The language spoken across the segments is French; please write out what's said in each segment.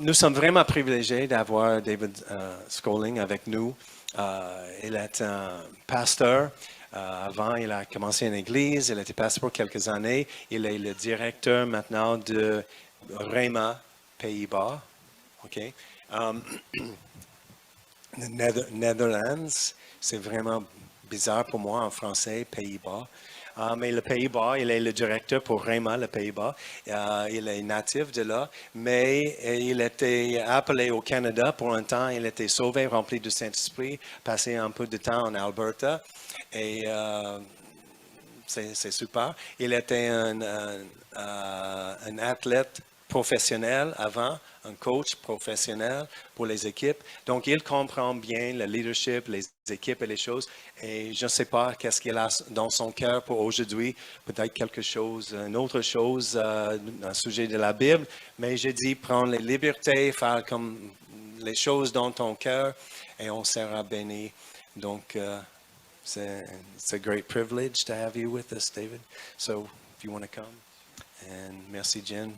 Nous sommes vraiment privilégiés d'avoir David Schooling avec nous. Il est un pasteur. Avant, il a commencé une église. Il était pasteur pour quelques années. Il est le directeur maintenant de Rema, Pays-Bas. OK? Netherlands, c'est vraiment bizarre pour moi en français, Pays-Bas. Mais le Pays-Bas, il est le directeur pour Rema, le Pays-Bas. Il est natif de là, mais il était appelé au Canada pour un temps. Il était sauvé, rempli du Saint-Esprit, passé un peu de temps en Alberta. Et c'est super. Il était un athlète professionnel avant, un coach professionnel pour les équipes. Donc, il comprend bien le leadership, les équipes et les choses. Et je ne sais pas qu'est-ce qu'il a dans son cœur pour aujourd'hui. Peut-être quelque chose, une autre chose, un sujet de la Bible. Mais j'ai dit, prendre les libertés, faire comme les choses dans ton cœur et on sera béni. Donc, it's a great privilege to have you with us, David. So, if you want to come. And merci, Jen.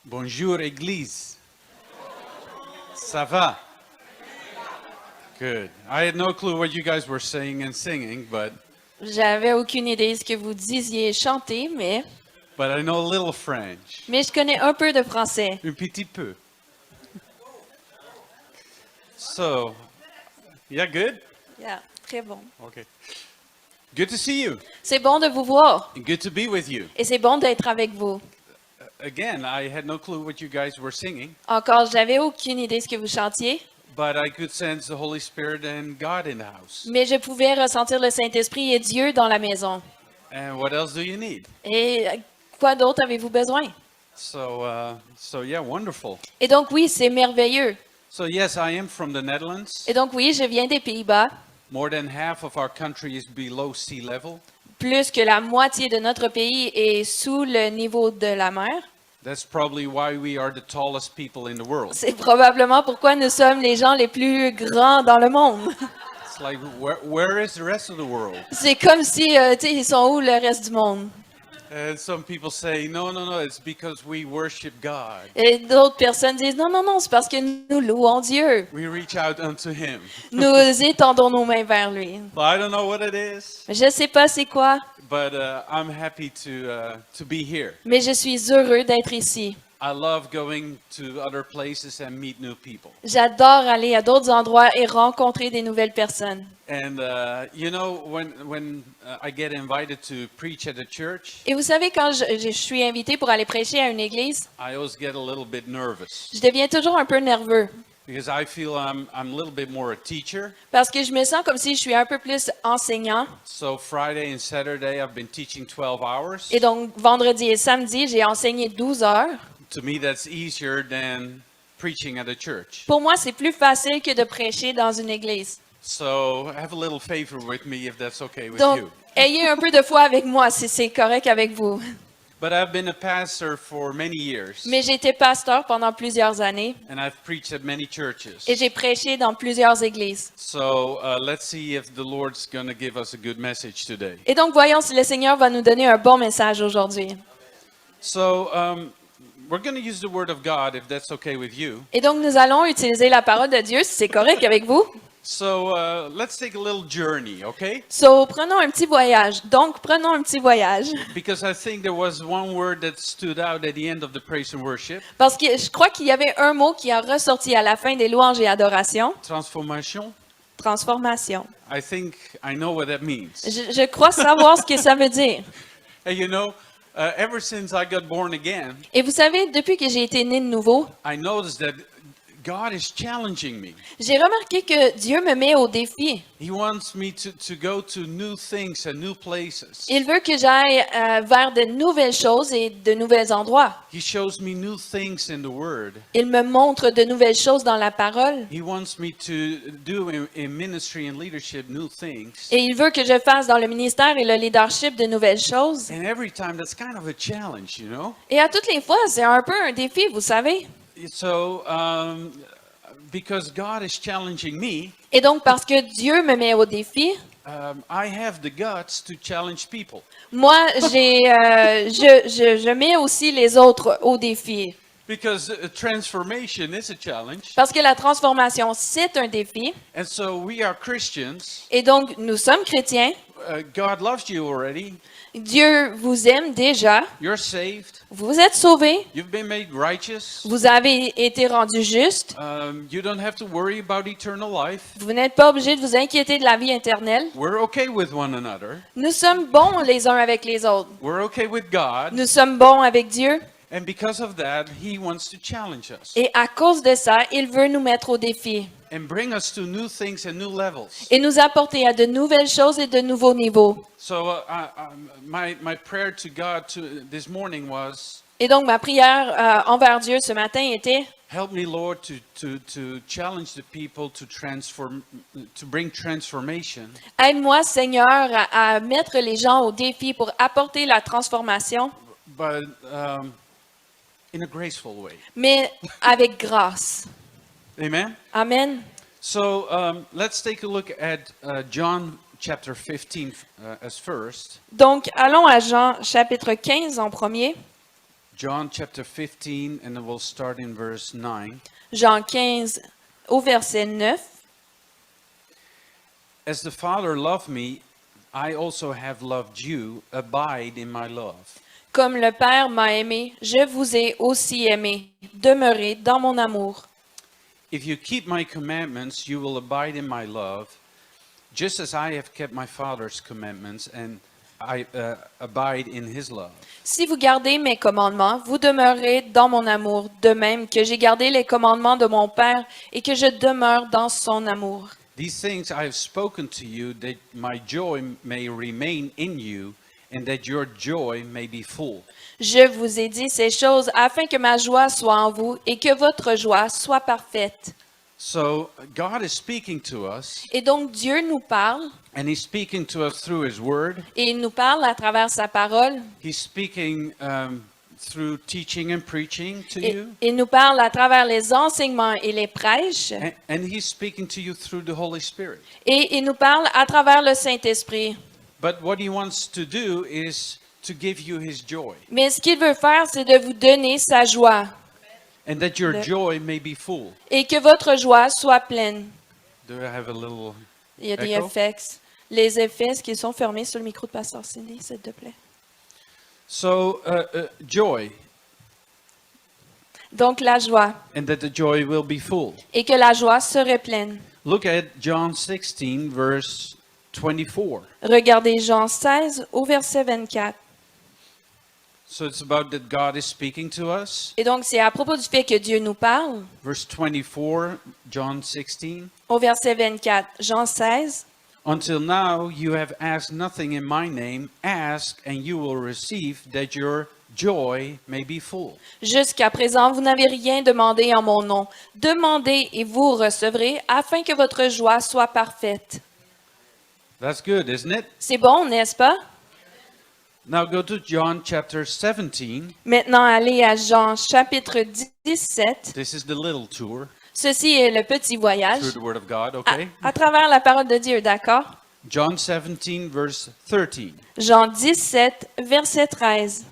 Bonjour, Église. Ça va? Good. I had no clue what you guys were saying and singing, but J'avais aucune idée de ce que vous disiez chanter, mais I know a little French. je connais un peu de français. Un petit peu. So, yeah, good? Yeah, très bon. Okay. Good to see you. C'est bon de vous voir And good to be with you. et c'est bon d'être avec vous. Again, I had no clue what you guys were singing, Encore, j'avais aucune idée de ce que vous chantiez, but I could sense the Holy Spirit and God in the house. mais je pouvais ressentir le Saint-Esprit et Dieu dans la maison. And what else do you need? Et quoi d'autre avez-vous besoin? So yeah, wonderful. Et donc oui, c'est merveilleux. So yes, I am from the Netherlands. Et donc oui, je viens des Pays-Bas. More than half of our country is below sea level. Plus que la moitié de notre pays est sous le niveau de la mer. That's probably why we are the tallest people in the world. C'est probablement pourquoi nous sommes les gens les plus grands dans le monde. It's like, where is the rest of the world? C'est comme si, tu sais, ils sont où le reste du monde? And some people say, no, it's because we worship God. Et d'autres personnes disent, non, non, non, c'est parce que nous louons Dieu. We reach out unto Him. Nous étendons nos mains vers lui. But I don't know what it is, Je ne sais pas c'est quoi, but I'm happy to be here. mais je suis heureux d'être ici. I love going to other places and meet new people. J'adore aller à d'autres endroits et rencontrer des nouvelles personnes. And you know, when I get invited to preach at a church, Et vous savez, quand je suis invitée pour aller prêcher à une église, I always get a little bit nervous je deviens toujours un peu nerveux. because I feel I'm a little bit more a teacher. Parce que je me sens comme si je suis un peu plus enseignant. So Friday and Saturday I've been teaching 12 hours. Et donc, vendredi et samedi, j'ai enseigné 12 heures. To me that's easier than preaching at a church. Pour moi, c'est plus facile que de prêcher dans une église. So have a little favor with me if that's okay with Donc, you. ayez un peu de foi avec moi si c'est correct avec vous. But I've been a pastor for many years Mais j'ai été pasteur pendant plusieurs années and I've preached at many churches. et j'ai prêché dans plusieurs églises. So let's see if the Lord's going to give us a good message today. Et donc, voyons si le Seigneur va nous donner un bon message aujourd'hui. So we're going to use the word of God if that's okay with you. Et donc, nous allons utiliser la parole de Dieu si c'est correct avec vous. So let's take a little journey, okay? So, prenons un petit voyage. Donc, prenons un petit voyage. Because I think there was one word that stood out at the end of the praise and worship. Parce que je crois qu'il y avait un mot qui a ressorti à la fin des louanges et adorations. Transformation. Transformation. I think I know what that means. Je crois savoir ce que ça veut dire. And you know, ever since I got born again, Et vous savez, depuis que j'ai été né de nouveau, I noticed that God is challenging me. j'ai remarqué que Dieu me met au défi. He wants me to go to new things and new places. Il veut que j'aille vers de nouvelles choses et de nouveaux endroits. He shows me new things in the Word. Il me montre de nouvelles choses dans la parole. He wants me to do in ministry and leadership new things. Et il veut que je fasse dans le ministère et le leadership de nouvelles choses. And every time that's kind of a challenge, you know? Et à toutes les fois, c'est un peu un défi, vous savez. So, because God is challenging me, Et donc, parce que Dieu me met au défi, I have the guts to challenge people. moi, je mets aussi les autres au défi. Because transformation is a challenge. Parce que la transformation, c'est un défi. And so we are Christians. Et donc, nous sommes chrétiens. God loves you already. Dieu vous aime déjà. You're saved. Vous êtes sauvés. You've been made righteous. Vous avez été rendus justes. You don't have to worry about eternal life. Vous n'êtes pas obligés de vous inquiéter de la vie éternelle. We're okay with one another. Nous sommes bons les uns avec les autres. We're okay with God. Nous sommes bons avec Dieu. And because of that, He wants to challenge us Et à cause de ça, il veut nous mettre au défi and bring us to new things and new levels. et nous apporter à de nouvelles choses et de nouveaux niveaux. So my prayer to God this morning was, Et donc, ma prière envers Dieu ce matin était, help me, Lord, to challenge the people to bring transformation, aide-moi, Seigneur, à mettre les gens au défi pour apporter la transformation, but in a graceful way. mais avec grâce. Amen? Amen. So let's take a look at John chapter 15 as first. Donc, allons à Jean chapitre 15 en premier. John chapter 15, and then we'll start in verse 9. Jean 15 au verset 9. As the Father loved me, I also have loved you. Abide in my love. Comme le Père m'a aimé, je vous ai aussi aimé. Demeurez dans mon amour. If you keep my commandments, you will abide in my love, just as I have kept my Father's commandments, and I abide in his love. Si vous gardez mes commandements, vous demeurez dans mon amour, de même que j'ai gardé les commandements de mon Père et que je demeure dans son amour. These things I have spoken to you, that my joy may remain in you, and that your joy may be full. Je vous ai dit ces choses afin que ma joie soit en vous et que votre joie soit parfaite. So God is speaking to us, Et donc Dieu nous parle, and he's speaking to us through his word. et il nous parle à travers sa parole. He's speaking through teaching and preaching to Et you. il nous parle à travers les enseignements et les prêches. And he's speaking to you through the Holy Spirit. Et il nous parle à travers le Saint-Esprit. But what he wants to do is to give you his joy, Mais ce qu'il veut faire, c'est de vous donner sa joie and that your Le- joy may be full. et que votre joie soit pleine. Do I have a little... Il y a des Echo? effets. Les effets, est-ce qu'ils sont fermés sur le micro de Pasteur Cindy, s'il te plaît? So, joy, Donc la joie, and that the joy will be full. et que la joie serait pleine. Look at John 16, verse 24. Regardez Jean 16 au verset 24. So it's about that God is speaking to us. Et donc c'est à propos du fait que Dieu nous parle. Verse 24, John 16. Au verset 24, Jean 16. Until now you have asked nothing in my name. Ask and you will receive, that your joy may be full. Jusqu'à présent, vous n'avez rien demandé en mon nom. Demandez et vous recevrez afin que votre joie soit parfaite. That's good, isn't it? C'est bon, n'est-ce pas? Now go to John chapter 17. Maintenant, allez à Jean chapitre 17. This is the little tour Ceci est le petit voyage through the Word of God, à, okay? à travers la parole de Dieu, d'accord? John 17, verse 13. Jean 17, verset 13.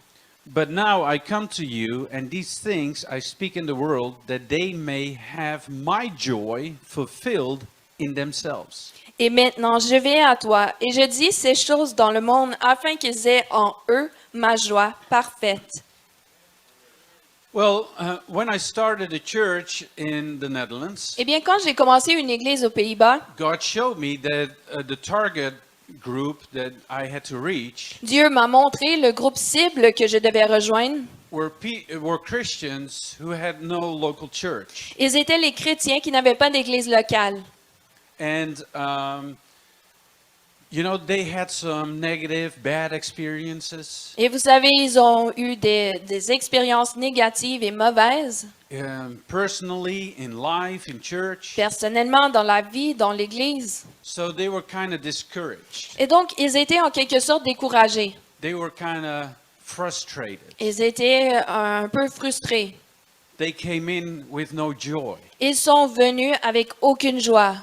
But now I come to you, and these things I speak in the world, that they may have my joy fulfilled in themselves. Et maintenant, je vais à toi, et je dis ces choses dans le monde afin qu'ils aient en eux ma joie parfaite. Well, when I started a church in the Netherlands, Eh bien, quand j'ai commencé une église aux Pays-Bas, God showed me that the target group that I had to reach Dieu m'a montré le groupe cible que je devais rejoindre. were Christians who had no local church. Ils étaient les chrétiens qui n'avaient pas d'église locale. And, you know, they had some negative, bad experiences. Et vous savez, ils ont eu des expériences négatives et mauvaises, Personally, in life, in church. personnellement, dans la vie, dans l'église. So they were kind of discouraged. Et donc, ils étaient en quelque sorte découragés. They were kind of frustrated. Ils étaient un peu frustrés. They came in with no joy. Ils sont venus avec aucune joie.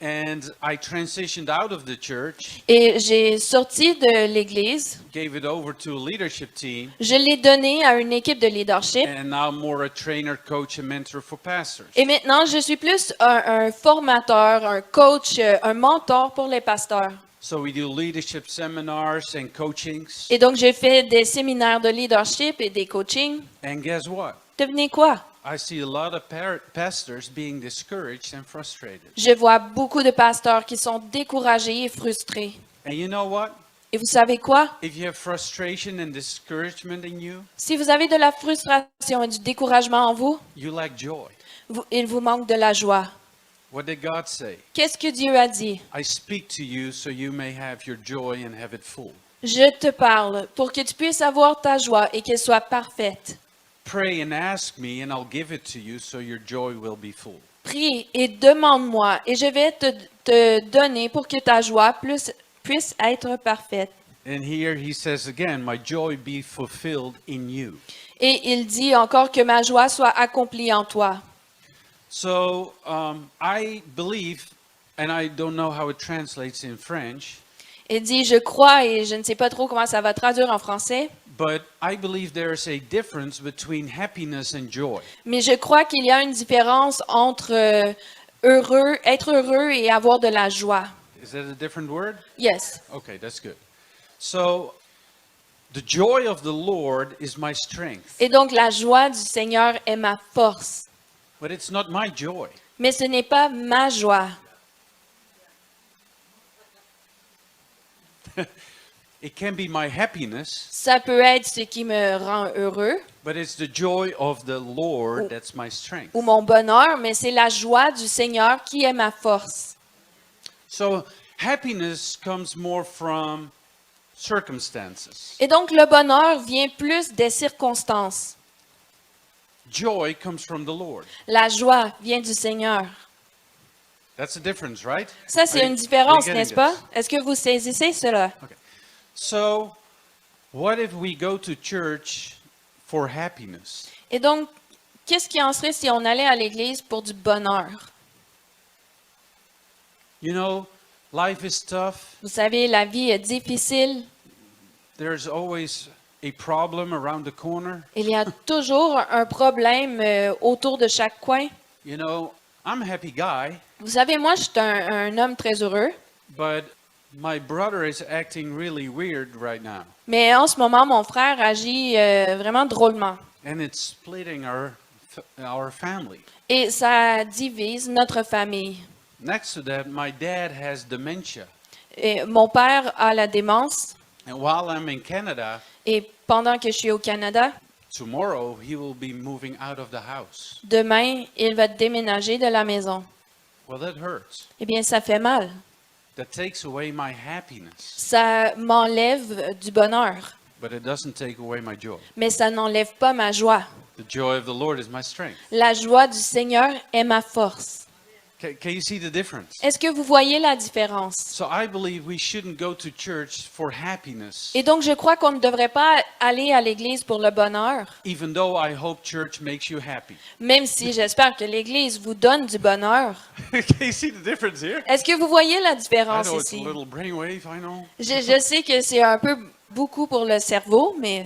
And I transitioned out of the church, Et j'ai sorti de l'église. gave it over to a leadership team, Je l'ai donné à une équipe de leadership. and now I'm more a trainer, coach, and mentor for pastors. Et maintenant, je suis plus un formateur, un coach, un mentor pour les pasteurs. So we do leadership seminars and coachings. Et donc, j'ai fait des séminaires de leadership et des coachings. And guess what? Devinez quoi? I see a lot of pastors being discouraged and frustrated. Je vois beaucoup de pasteurs qui sont découragés et frustrés. And you know what? Et vous savez quoi? If you have frustration and discouragement in you, Si vous avez de la frustration et du découragement en vous, you lack joy. il vous manque de la joie. What did God say? Qu'est-ce que Dieu a dit? I speak to you so you may have your joy and have it full. Je te parle pour que tu puisses avoir ta joie et qu'elle soit parfaite. Pray and ask me, and I'll give it to you so your joy will be full. Prie et demande-moi et je vais te donner pour que ta joie puisse être parfaite. And here he says again, my joy be fulfilled in you. Et il dit encore que ma joie soit accomplie en toi. So I believe, and I don't know how it translates in French, Il dit, je crois et je ne sais pas trop comment ça va traduire en français, but I believe there is a difference between happiness and joy. mais je crois qu'il y a une différence entre être heureux et avoir de la joie. Is that a different word? Yes. Okay, that's good. So the joy of the Lord is my strength, Et donc la joie du Seigneur est ma force. but it's not my joy. Mais ce n'est pas ma joie. It can be my happiness, Ça peut être ce qui me rend heureux but it's the joy of the Lord that's my strength. ou mon bonheur, mais c'est la joie du Seigneur qui est ma force. So happiness comes more from circumstances. Et donc le bonheur vient plus des circonstances. Joy comes from the Lord. La joie vient du Seigneur. That's the difference, right? Ça, c'est Are you- une différence, are you n'est-ce getting pas? this? Est-ce que vous saisissez cela? Okay. So, what if we go to church for happiness? Et donc, qu'est-ce qui en serait si on allait à l'église pour du bonheur? You know, life is tough. Vous savez, la vie est difficile. There's always a problem around the corner. Il y a toujours un problème autour de chaque coin. You know, I'm a happy guy, Vous savez, moi, je suis un homme très heureux, but my brother is acting really weird right now. mais en ce moment, mon frère agit vraiment drôlement. And it's splitting our family. Et ça divise notre famille. Next to that, my dad has dementia. Et mon père a la démence. And while I'm in Canada, Et pendant que je suis au Canada, tomorrow he will be moving out of the house. demain, il va déménager de la maison. Well, that hurts. Eh bien, ça fait mal. That takes away my happiness, Ça m'enlève du bonheur, but it doesn't take away my joy. mais ça n'enlève pas ma joie. The joy of the Lord is my strength. La joie du Seigneur est ma force. Can you see the difference? Est-ce que vous voyez la différence? So I believe we shouldn't go to church for happiness, Et donc, je crois qu'on ne devrait pas aller à l'église pour le bonheur, even though I hope church makes you happy. même si j'espère que l'église vous donne du bonheur. Can you see the difference here? Est-ce que vous voyez la I différence know it's a ici? little brainwave, I know. Je sais que c'est un peu beaucoup pour le cerveau, mais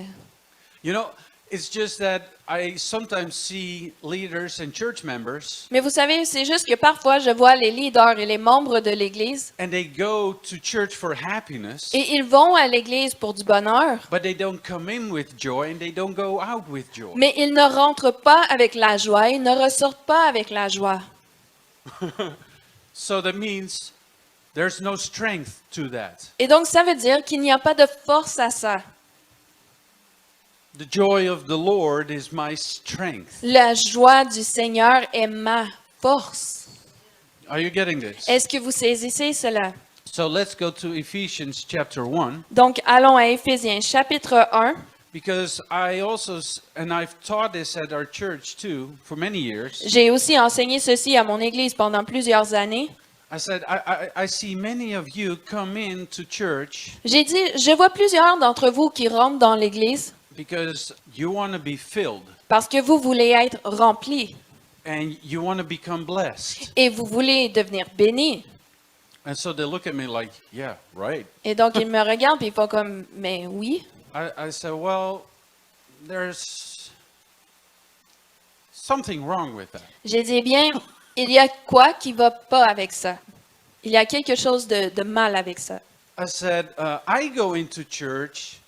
You know, it's just that I sometimes see leaders and church members, vous savez, c'est juste que parfois, je vois les leaders et les membres de l'église, and they go to church for happiness, et ils vont à l'église pour du bonheur, but they don't come in with joy and they don't go out with joy. mais ils ne rentrent pas avec la joie, ils ne ressortent pas avec la joie. So that means there's no strength to that. Et donc, ça veut dire qu'il n'y a pas de force à ça. The joy of the Lord is my strength. La joie du Seigneur est ma force. Are you getting this? Est-ce que vous saisissez cela? So let's go to Ephesians chapter 1, Donc, allons à Éphésiens chapitre 1, because and I've taught this at our church too for many years. J'ai aussi enseigné ceci à mon église pendant plusieurs années. I said, I see many of you come into church J'ai dit, je vois plusieurs d'entre vous qui rentrent dans l'église because you want to be filled parce que vous voulez être remplis and you want to become blessed. et vous voulez devenir bénis. And so they look at me like, yeah, right. Et donc, ils me regardent et ils font comme, mais oui. I said, well, there's something wrong with that. J'ai dit, eh bien, il y a quoi qui va pas avec ça? Il y a quelque chose de mal avec ça. I said, I go into church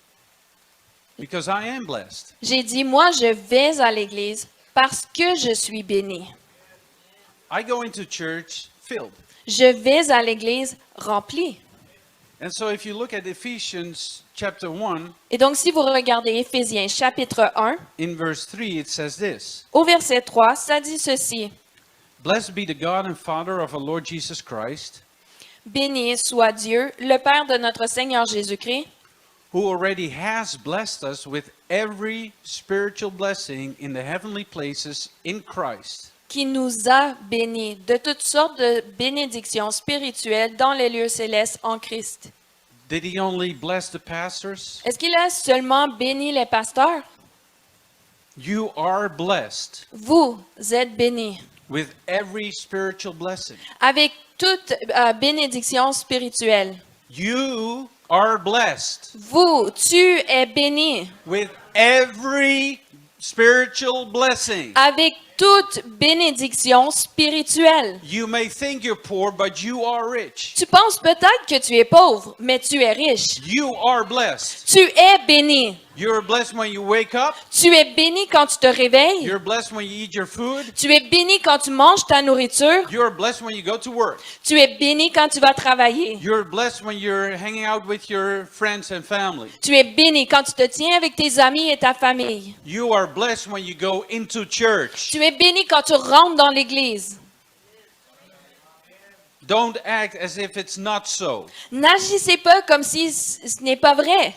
because I am blessed. J'ai dit, moi, je vais à l'église parce que je suis béni. I go into church filled. Je vais à l'église remplie. And so if you look at Ephesians chapter 1, Et donc, si vous regardez Éphésiens chapitre 1, in verse 3, it says this. au verset 3, ça dit ceci. Blessed be the God and Father of our Lord Jesus Christ, Béni soit Dieu, le Père de notre Seigneur Jésus-Christ, who already has blessed us with every spiritual blessing in the heavenly places in Christ. qui nous a bénis de toutes sortes de bénédictions spirituelles dans les lieux célestes en Christ. Did he only bless the pastors? Est-ce qu'il a seulement béni les pasteurs? You are blessed Vous êtes bénis with every spiritual blessing. avec toute bénédiction spirituelle. You are blessed Vous, tu es béni with every spiritual blessing. avec toute bénédiction spirituelle. You may think you're poor, but you are rich. Tu penses peut-être que tu es pauvre, mais tu es riche. You are blessed. Tu es béni. You're blessed when you wake up. Tu es béni quand tu te réveilles. You're blessed when you eat your food. Tu es béni quand tu manges ta nourriture. You're blessed when you go to work. Tu es béni quand tu vas travailler. You're blessed when you're hanging out with your friends and family. Tu es béni quand tu te tiens avec tes amis et ta famille. You are blessed when you go into church. Tu es béni quand tu rentres dans l'église. Don't act as if it's not so, N'agissez pas comme si ce n'est pas vrai.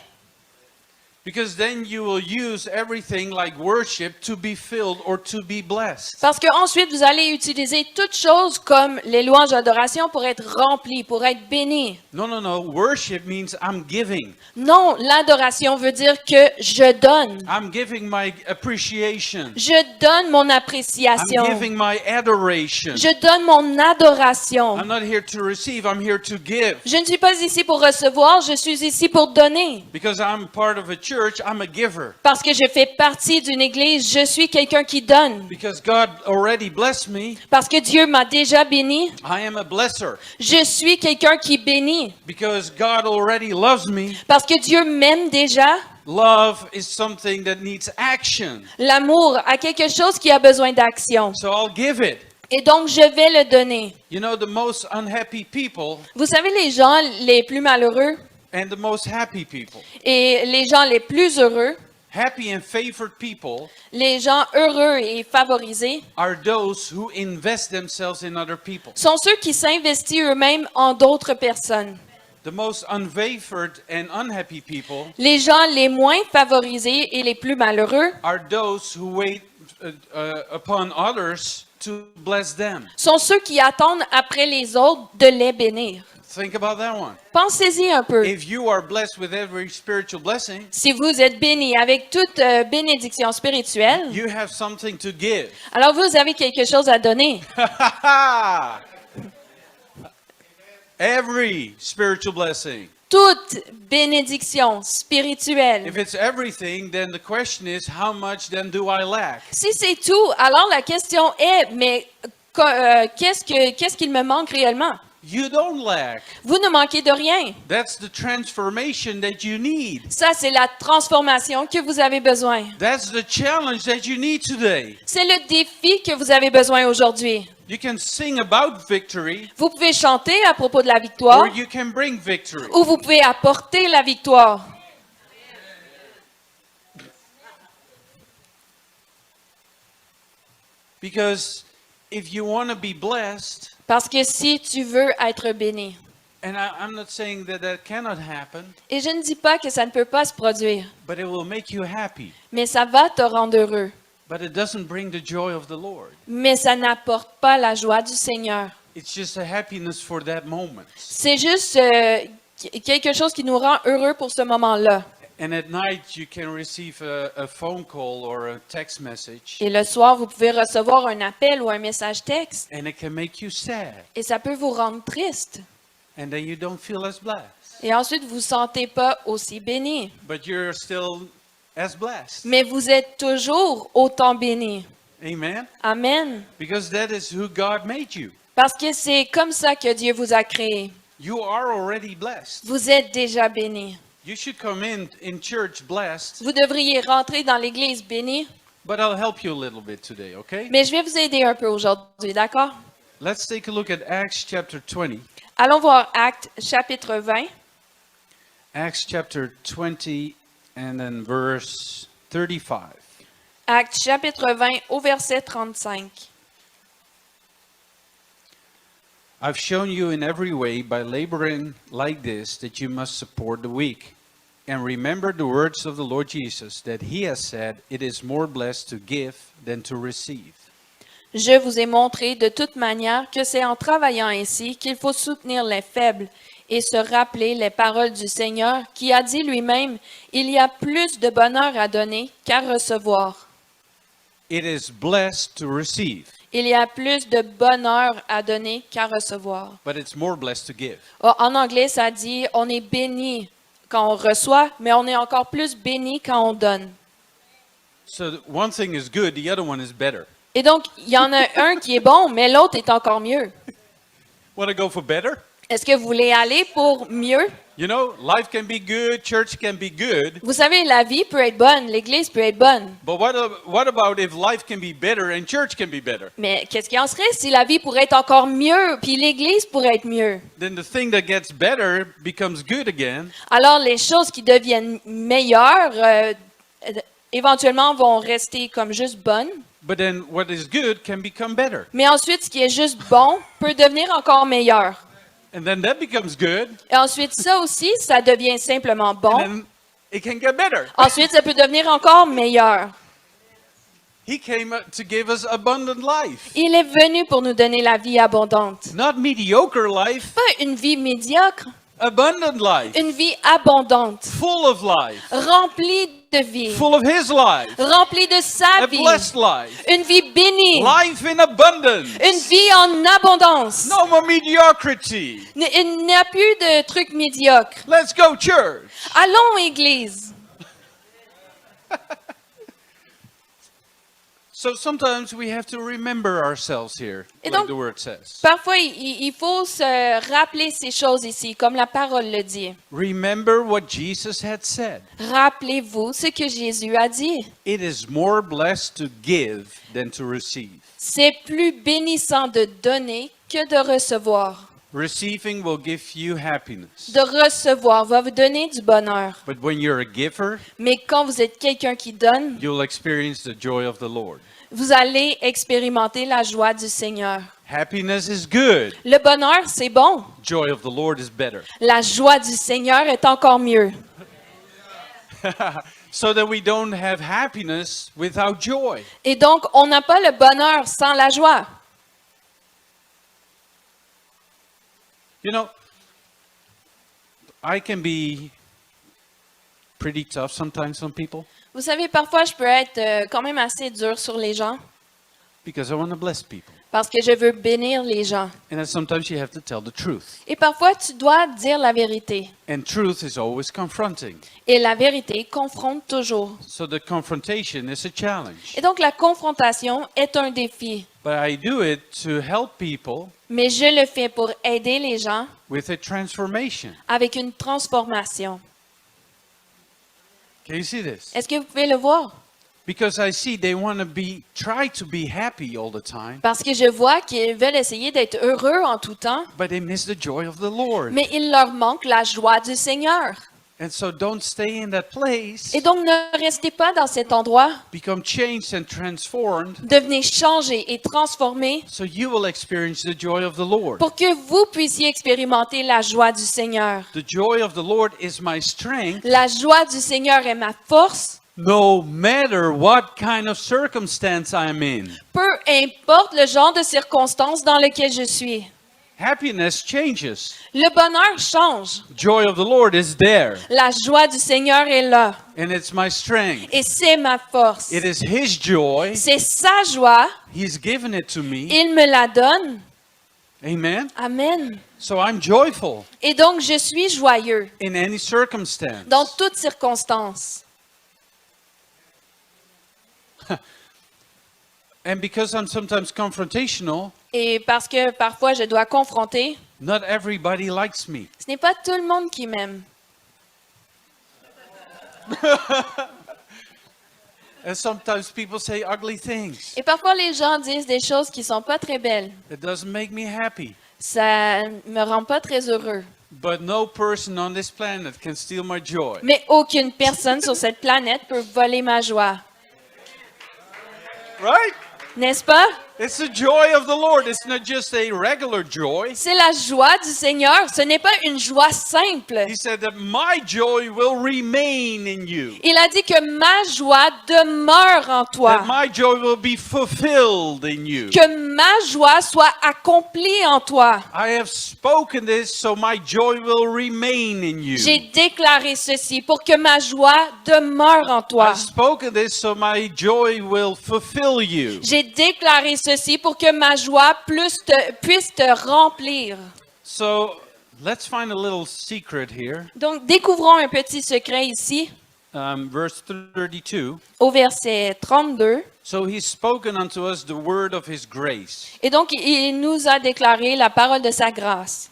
because then you will use everything like worship to be filled or to be blessed. Parce que ensuite vous allez utiliser toutes choses comme les louanges d'adoration pour être remplis, pour être bénis. No, no, no. Worship means I'm giving. Non, l'adoration veut dire que je donne. I'm giving my appreciation. Je donne mon I'm appréciation. giving my adoration. Je donne mon adoration. I'm not here to receive, I'm here to give. Je ne suis pas ici pour recevoir, je suis ici pour donner. Because I'm part of a church, I'm a giver. Parce que je fais partie d'une église, je suis quelqu'un qui donne. Because God already blessed me, Parce que Dieu m'a déjà béni, I am a blesser. je suis quelqu'un qui bénit. Because God already loves me, Parce que Dieu m'aime déjà, love is something that needs action. l'amour a quelque chose qui a besoin d'action. So I'll give it. Et donc, je vais le donner. You know, the most unhappy people Vous savez, les gens les plus malheureux and the most happy people. et les gens les plus heureux, Happy and favored people les gens heureux et favorisés, are those who invest themselves in other people. sont ceux qui s'investissent eux-mêmes en d'autres personnes. The most unfavored and unhappy people Les gens les moins favorisés et les plus malheureux are those who wait upon others to bless them. sont ceux qui attendent après les autres de les bénir. Think about that one. Pensez-y un peu. If you are blessed with every spiritual blessing, Si vous êtes béni avec toute bénédiction spirituelle, you have something to give. alors vous avez quelque chose à donner. Every spiritual blessing. Toute bénédiction spirituelle. If it's everything, then the question is, how much then do I lack? Si c'est tout, alors la question est, mais qu'est-ce qu'il me manque réellement? You don't lack. Vous ne manquez de rien. That's the transformation that you need. Ça, c'est la transformation que vous avez besoin. That's the challenge that you need today. C'est le défi que vous avez besoin aujourd'hui. You can sing about victory, Vous pouvez chanter à propos de la victoire or you can bring victory. ou vous pouvez apporter la victoire. Because if you want to be blessed, Parce que si tu veux être béni, and I'm not saying that that cannot happen, et je ne dis pas que ça ne peut pas se produire, but it will make you happy. mais ça va te rendre heureux. But it doesn't bring the joy of the Lord. Mais ça n'apporte pas la joie du Seigneur. It's just a happiness for that moment. C'est juste quelque chose qui nous rend heureux pour ce moment-là. And at night you can receive a phone call or a text message, Et le soir, vous pouvez recevoir un appel ou un message texte. and it can make you sad. Et ça peut vous rendre triste. and then you don't feel as blessed. Et ensuite, vous ne vous sentez pas aussi béni. But you're still as blessed. Mais vous êtes toujours autant béni. Amen? Amen. Because that is who God made you. Parce que c'est comme ça que Dieu vous a créé. You are already blessed. Vous êtes déjà béni. You should come in church blessed, Vous devriez rentrer dans l'église béni. but I'll help you a little bit today, okay? Mais je vais vous aider un peu aujourd'hui, d'accord? Let's take a look at Acts chapter 20. Allons voir Actes chapitre 20. Acts chapter 20 and then verse 35. Actes chapitre 20 au verset 35. I've shown you in every way by laboring like this that you must support the weak. And remember the words of the Lord Jesus, that he has said, it is more blessed to give than to receive. Je vous ai montré de toute manière que c'est en travaillant ainsi qu'il faut soutenir les faibles et se rappeler les paroles du Seigneur qui a dit lui-même, il y a plus de bonheur à donner qu'à recevoir. It is blessed to receive, Il y a plus de bonheur à donner qu'à recevoir. but it's more blessed to give. En anglais, ça dit, on est béni quand on reçoit, mais on est encore plus béni quand on donne. So one thing is good, the other one is better. Et donc, il y en a un qui est bon, mais l'autre est encore mieux. Want to go for better? Est-ce que vous voulez aller pour mieux? You know, life can be good, church can be good, Vous savez, la vie peut être bonne, l'église peut être bonne. but what about if life can be better and church can be better? Mais qu'est-ce qui en serait si la vie pourrait être encore mieux, puis l'église pourrait être mieux? Then the thing that gets better becomes good again, Alors, les choses qui deviennent meilleures, éventuellement, vont rester comme juste bonnes. but then what is good can become better. Mais ensuite, ce qui est juste bon peut devenir encore meilleur. And then that becomes good, Et ensuite, ça aussi, ça devient simplement and bon. then it can get better. Ensuite, ça peut devenir encore meilleur. He came to give us abundant life. Il est venu pour nous donner la vie abondante. Not mediocre life, Pas une vie médiocre, abundant life. une vie abondante, Full of life. remplie de vie, Full of his life. remplie de sa A vie, blessed life. une vie bénie, Life in abundance. une vie en abondance. No more mediocrity. Il n'y a plus de trucs médiocres. Let's go, church. Allons, Église. So sometimes we have to remember ourselves here, Et like donc- the word says. Parfois, il faut se rappeler ces choses ici, comme la parole le dit. Remember what Jesus had said. Rappelez-vous ce que Jésus a dit. It is more blessed to give than to receive. C'est plus bénissant de donner que de recevoir. Receiving will give you happiness. De recevoir va vous donner du bonheur. But when you're a giver, Mais quand vous êtes quelqu'un qui donne, you'll experience the joy of the Lord. vous allez expérimenter la joie du Seigneur. Happiness is good. Le bonheur, c'est bon. Joy of the Lord is better. La joie du Seigneur est encore mieux. So that we don't have happiness without joy. Et donc, on n'a pas le bonheur sans la joie. You know, I can be pretty tough sometimes on people Vous savez, parfois, je peux être quand même assez dur sur les gens because I want to bless people. parce que je veux bénir les gens. And then sometimes you have to tell the truth. Et parfois, tu dois dire la vérité. And truth is always confronting. Et la vérité confronte toujours. So the confrontation is a challenge. Et donc, la confrontation est un défi. But I do it to help people Mais je le fais pour aider les gens with a transformation. avec une transformation. Can you see this? Est-ce que vous pouvez le voir? Because I see they want to try to be happy all the time, Parce que je vois qu'ils veulent essayer d'être heureux en tout temps, but they miss the joy of the Lord. mais il leur manque la joie du Seigneur. And so don't stay in that place. Et donc, ne restez pas dans cet endroit. Become changed and transformed Devenez changés et transformés so you will experience the joy of the Lord. pour que vous puissiez expérimenter la joie du Seigneur. The joy of the Lord is my strength, La joie du Seigneur est ma force, no matter what kind of circumstance I am in. peu importe le genre de circonstances dans lequel je suis. Happiness changes. Le bonheur change. Joy of the Lord is there, La joie du Seigneur est là. and it's my strength. Et c'est ma force. It is His joy. C'est sa joie. He's given it to me. Il me la donne. Amen. Amen. So I'm joyful Et donc, je suis joyeux in any circumstance. dans toutes circonstances. And because I'm sometimes confrontational, Et parce que parfois, je dois confronter, not everybody likes me. ce n'est pas tout le monde qui m'aime. And sometimes people say ugly things. Et parfois, les gens disent des choses qui sont pas très belles. It doesn't make me happy. Ça me rend pas très heureux. But no person on this planet can steal my joy. Mais aucune personne sur cette planète peut voler ma joie. Right? N'est-ce pas? It's the joy of the Lord. It's not just a regular joy. C'est la joie du Seigneur. Ce n'est pas une joie simple. He said that my joy will remain in you. Il a dit que ma joie demeure en toi. That my joy will be fulfilled in you. Que ma joie soit accomplie en toi. I have spoken this so my joy will remain in you. J'ai déclaré ceci pour que ma joie demeure en toi. I've spoken this so my joy will fulfill you. J'ai déclaré ceci pour que ma joie puisse te remplir. So let's find a little secret here. Donc, découvrons un petit secret ici, Verse 32. au verset 32. So he's spoken unto us the word of his grace. Et donc, il nous a déclaré la parole de sa grâce.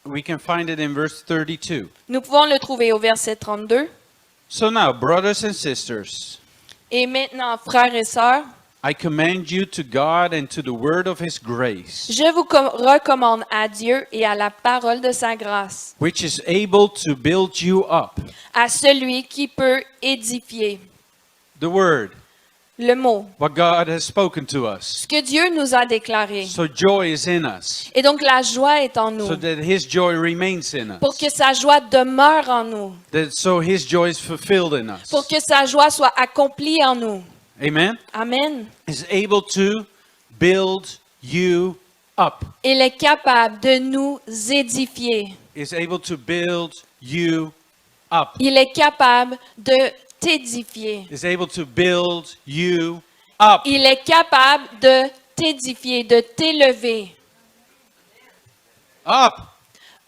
We can find it in verse 32. Nous pouvons le trouver au verset 32. So now, brothers and sisters, Et maintenant, frères et sœurs, I command you to God and to the word of his grace, je vous recommande à Dieu et à la parole de sa grâce, which is able to build you up. à celui qui peut édifier. The word, Le mot, what God has spoken to us. ce que Dieu nous a déclaré. So joy is in us, Et donc, la joie est en nous, so that his joy remains in pour us. que sa joie demeure en nous, So his joy is fulfilled in us. pour que sa joie soit accomplie en nous. Amen. Amen. Is able to build you up. Il est capable de nous édifier. Is able to build you up. Il est capable de t'édifier. Is able to build you up. Il est capable de t'édifier, de t'élever. Up,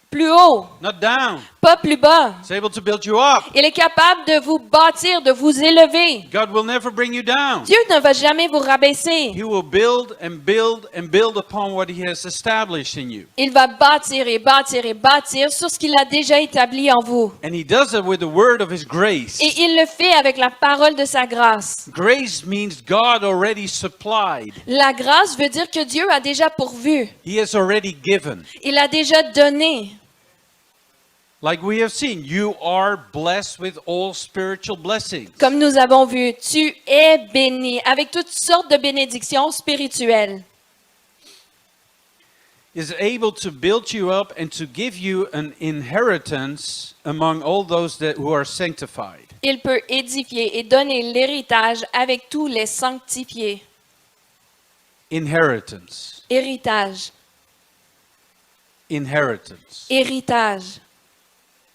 Plus haut, not down. pas plus bas. Is able to build you up. Il est capable de vous bâtir, de vous élever. God will never bring you down. Dieu ne va jamais vous rabaisser. He will build and build and build upon what he has established in you. Il va bâtir et bâtir et bâtir sur ce qu'il a déjà établi en vous. And he does it with the word of his grace. Et il le fait avec la parole de sa grâce. Grace means God already supplied. La grâce veut dire que Dieu a déjà pourvu. He has already given. Il a déjà donné. Like we have seen, you are blessed with all spiritual blessings. Comme nous avons vu, tu es béni avec toutes sortes de bénédictions spirituelles. Is able to build you up and to give you an inheritance among all those who are sanctified. Il peut édifier et donner l'héritage avec tous les sanctifiés. Inheritance. Héritage, Inheritance. héritage.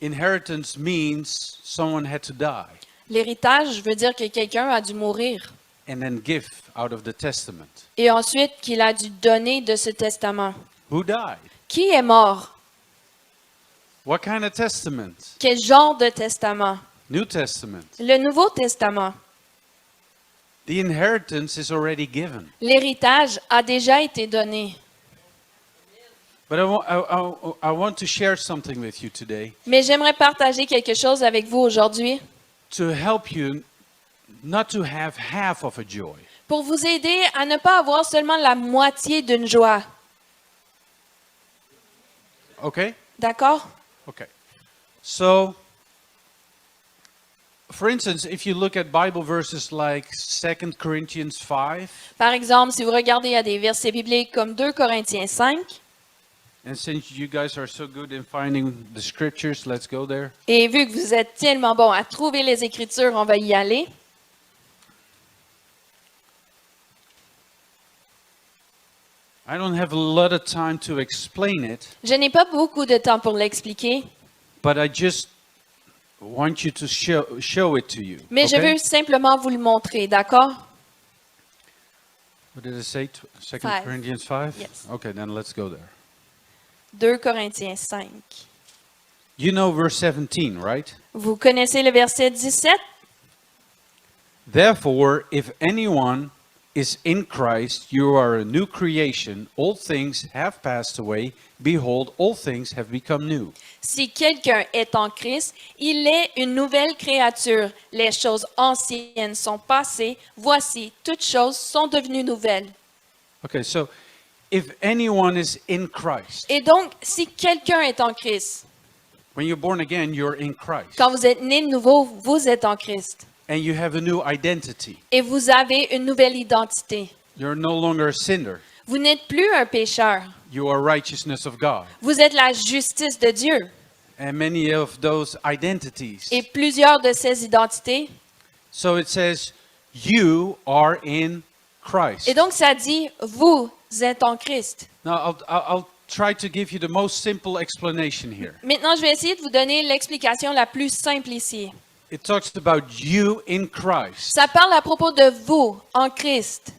Inheritance means someone had to die L'héritage veut dire que quelqu'un a dû mourir and then give out of the testament. et ensuite qu'il a dû donner de ce testament. Who died? Qui est mort? What kind of testament? Quel genre de testament? New Testament. Le Nouveau Testament. The inheritance is already given. L'héritage a déjà été donné. But I want to share something with you today Mais j'aimerais partager quelque chose avec vous aujourd'hui to help you not to have half of a joy. pour vous aider à ne pas avoir seulement la moitié d'une joie. Okay? D'accord? Okay. So, for instance, if you look at Bible verses like 2 Corinthians 5, Par exemple, si vous regardez à des versets bibliques comme 2 Corinthiens 5, and since you guys are so good in finding the scriptures, let's go there. et vu que vous êtes tellement bon à trouver les Écritures, on va y aller. I don't have a lot of time to explain it, Je n'ai pas beaucoup de temps pour l'expliquer, but I just want you to show it to you. mais je okay? veux simplement vous le montrer, d'accord? What did it say? 2 5. Corinthians 5? Yes. Okay, then let's go there. 2 Corinthiens 5. You know verse 17, right? Vous connaissez le verset 17? Therefore, if anyone is in Christ, you are a new creation. All things have passed away. Behold, all things have become new. Si quelqu'un est en Christ, il est une nouvelle créature. Les choses anciennes sont passées. Voici, toutes choses sont devenues nouvelles. Okay, so if anyone is in Christ, Et donc, si quelqu'un est en Christ, when you're born again, you're in Christ. quand vous êtes né de nouveau, vous êtes en Christ. And you have a new identity. Et vous avez une nouvelle identité. You're no longer a sinner. Vous n'êtes plus un pécheur. You are righteousness of God. Vous êtes la justice de Dieu. And many of those identities. Et plusieurs de ces identités. So it says, you are in Christ. Et donc, ça dit, vous êtes en Christ. Now, I'll try to give you the most simple explanation here. Maintenant, je vais essayer de vous donner l'explication la plus simple ici. It talks about you in Christ. Ça parle à propos de vous en Christ.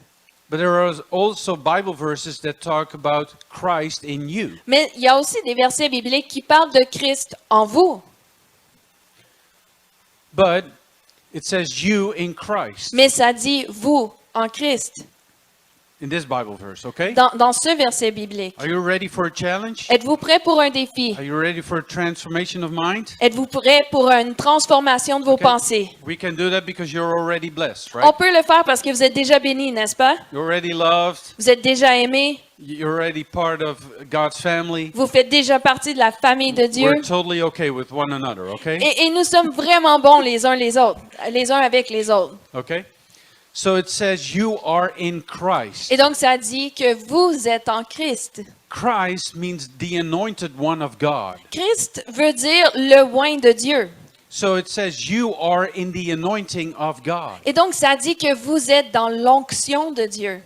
But there are also Bible verses that talk about Christ in you. Mais il y a aussi des versets bibliques qui parlent de Christ en vous. But it says you in Christ Mais ça dit vous en Christ in this Bible verse, okay? dans ce verset biblique. Are you ready for a challenge? Êtes-vous prêt pour un défi? Are you ready for a transformation of mind? Êtes-vous prêt pour une transformation de vos Okay. pensées? We can do that because you're already blessed, On right? peut le faire parce que vous êtes déjà bénis, n'est-ce pas? You're already loved. Vous êtes déjà aimés. You're already part of God's family. Vous faites déjà partie de la famille de Dieu. We're totally okay with one another, okay? Et nous sommes vraiment bons les uns les autres, les uns avec les autres. Okay? So it says you are in Christ. Et donc, ça dit que vous êtes en Christ. Christ means the anointed one of God. Christ veut dire le oint de Dieu. So it says you are in the anointing of God. Et donc, ça dit que vous êtes dans l'onction de Dieu.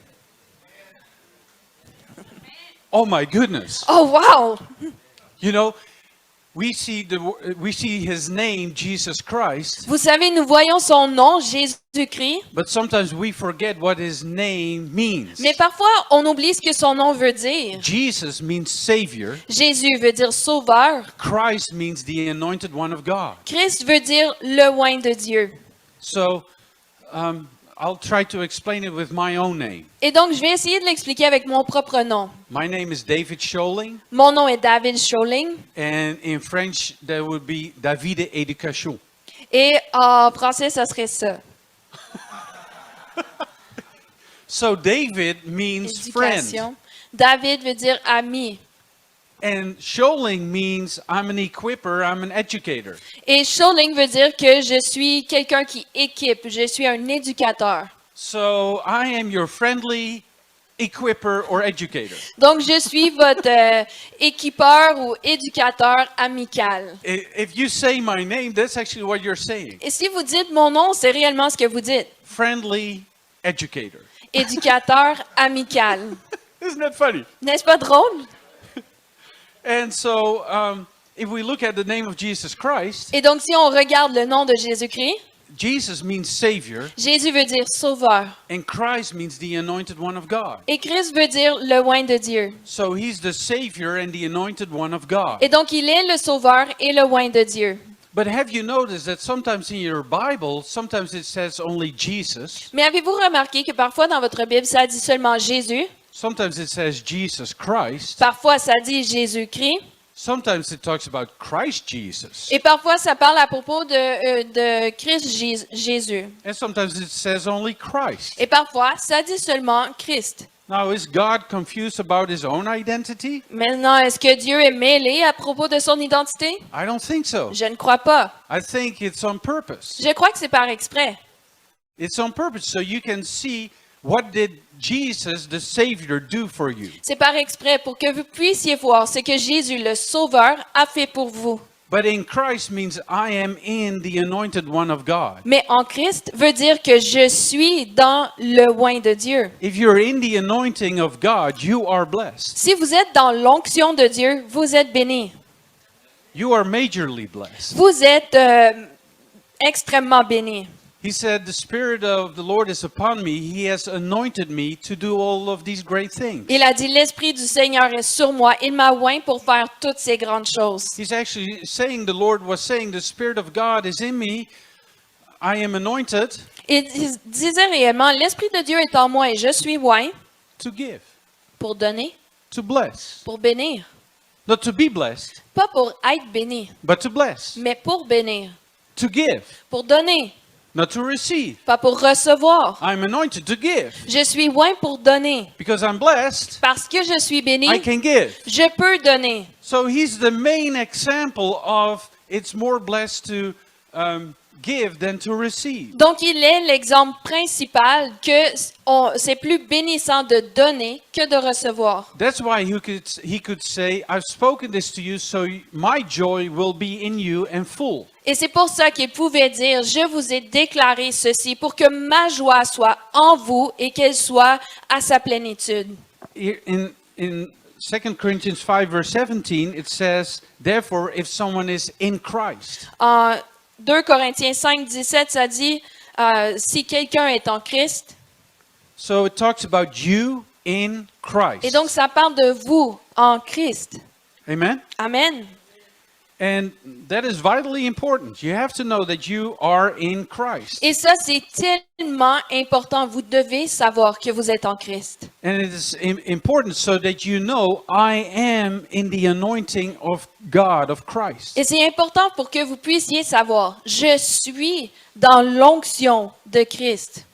Oh my goodness. Oh, wow! You know, we see his name, Jesus Christ, Vous savez, nous voyons son nom, Jésus-Christ, but sometimes we forget what his name means. mais parfois, on oublie ce que son nom veut dire. Jesus means Savior. Jésus veut dire sauveur. Christ means the anointed one of God. Christ veut dire le oint de Dieu. So I'll try to explain it with my own name. Et donc, je vais essayer de l'expliquer avec mon propre nom. My name is David Scholing, Mon nom est David Scholing. and in French there would be Davide Education. Et en français, ça serait ça. So David means friend, Éducation. David veut dire ami. and Scholing means I'm an equiper, I'm an educator. Et Scholing veut dire que je suis quelqu'un qui équipe. Je suis un éducateur. So I am your friendly equiper or educator. Donc, je suis votre équipeur ou éducateur amical. If you say my name, that's actually what you're saying. Et si vous dites mon nom, c'est réellement ce que vous dites. Friendly educator. Éducateur amical. Isn't that funny? N'est-ce pas drôle? And so if we look at the name of Jesus Christ, Et donc, si on regarde le nom de Jésus-Christ, Jesus means Savior, Jésus veut dire sauveur. and Christ means the anointed one of God. Et Christ veut dire le oint de Dieu. So he's the Savior and the anointed one of God. Et donc, il est le sauveur et le oint de Dieu. But have you noticed that sometimes in your Bible, sometimes it says only Jesus, Mais avez-vous remarqué que parfois dans votre Bible, ça dit seulement Jésus, sometimes it says Jesus Christ, parfois ça dit Jésus-Christ, sometimes it talks about Christ Jesus, et parfois ça parle à propos de Christ Jésus. and sometimes it says only Christ. Et parfois, ça dit seulement Christ. Now, is God confused about his own identity? Maintenant, est-ce que Dieu est mêlé à propos de son identité? I don't think so. Je ne crois pas. I think it's on purpose. Je crois que c'est par exprès. It's on purpose so you can see what did Jesus, the Savior, do for you. C'est par exprès pour que vous puissiez voir ce que Jésus, le Sauveur, a fait pour vous. But in Christ means I am in the anointed one of God. Mais en Christ veut dire que je suis dans le oint de Dieu. If you're in the anointing of God, you are blessed. Si vous êtes dans l'onction de Dieu, vous êtes bénis. You are majorly blessed. Vous êtes extrêmement bénis. He said, the Spirit of the Lord is upon me. He has anointed me to do all of these great things. Il a dit, l'Esprit du Seigneur est sur moi. Il m'a oint pour faire toutes ces grandes choses. He's actually saying, the Lord was saying, the Spirit of God is in me. I am anointed Il disait réellement, l'Esprit de Dieu est en moi et je suis oint to give, pour donner, to bless. pour bénir. Not to be blessed, Pas pour être béni, but to bless. mais pour bénir, To give, pour donner, not to receive. pas pour recevoir. I'm anointed to give. Je suis oint pour donner. Because I'm blessed, Parce que je suis béni, I can give. je peux donner. So he's the main example of it's more blessed to give than to receive. Donc, il est l'exemple principal que c'est plus bénissant de donner que de recevoir. That's why he could say, I've spoken this to you, so my joy will be in you and full. Et c'est pour ça qu'il pouvait dire, je vous ai déclaré ceci pour que ma joie soit en vous et qu'elle soit à sa plénitude. In 2 Corinthians 5 verse 17, it says, therefore, if someone is in Christ. En 2 Corinthiens 5, 17, ça dit, si quelqu'un est en Christ, So it talks about you in Christ. et donc ça parle de vous en Christ. Amen? Amen. And that is vitally important. You have to know that you are in Christ. Et ça, c'est tellement important. Vous devez savoir que vous êtes en Christ. And it is important so that you know I am in the anointing of God, of Christ. Et c'est important pour que vous puissiez savoir, je suis dans l'onction de Christ.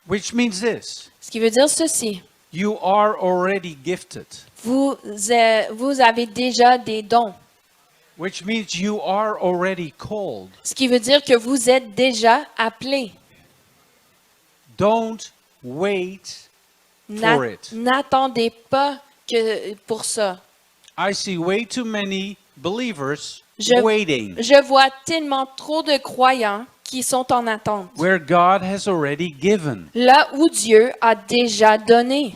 Which means this. Ce qui veut dire ceci. You are already gifted. Vous avez déjà des dons. Which means you are already called. Ce qui veut dire que vous êtes déjà appelés. Don't wait for it. N'attendez pas que pour ça. I see way too many believers Je- waiting Je vois tellement trop de croyants qui sont en attente. where God has already given. Là où Dieu a déjà donné.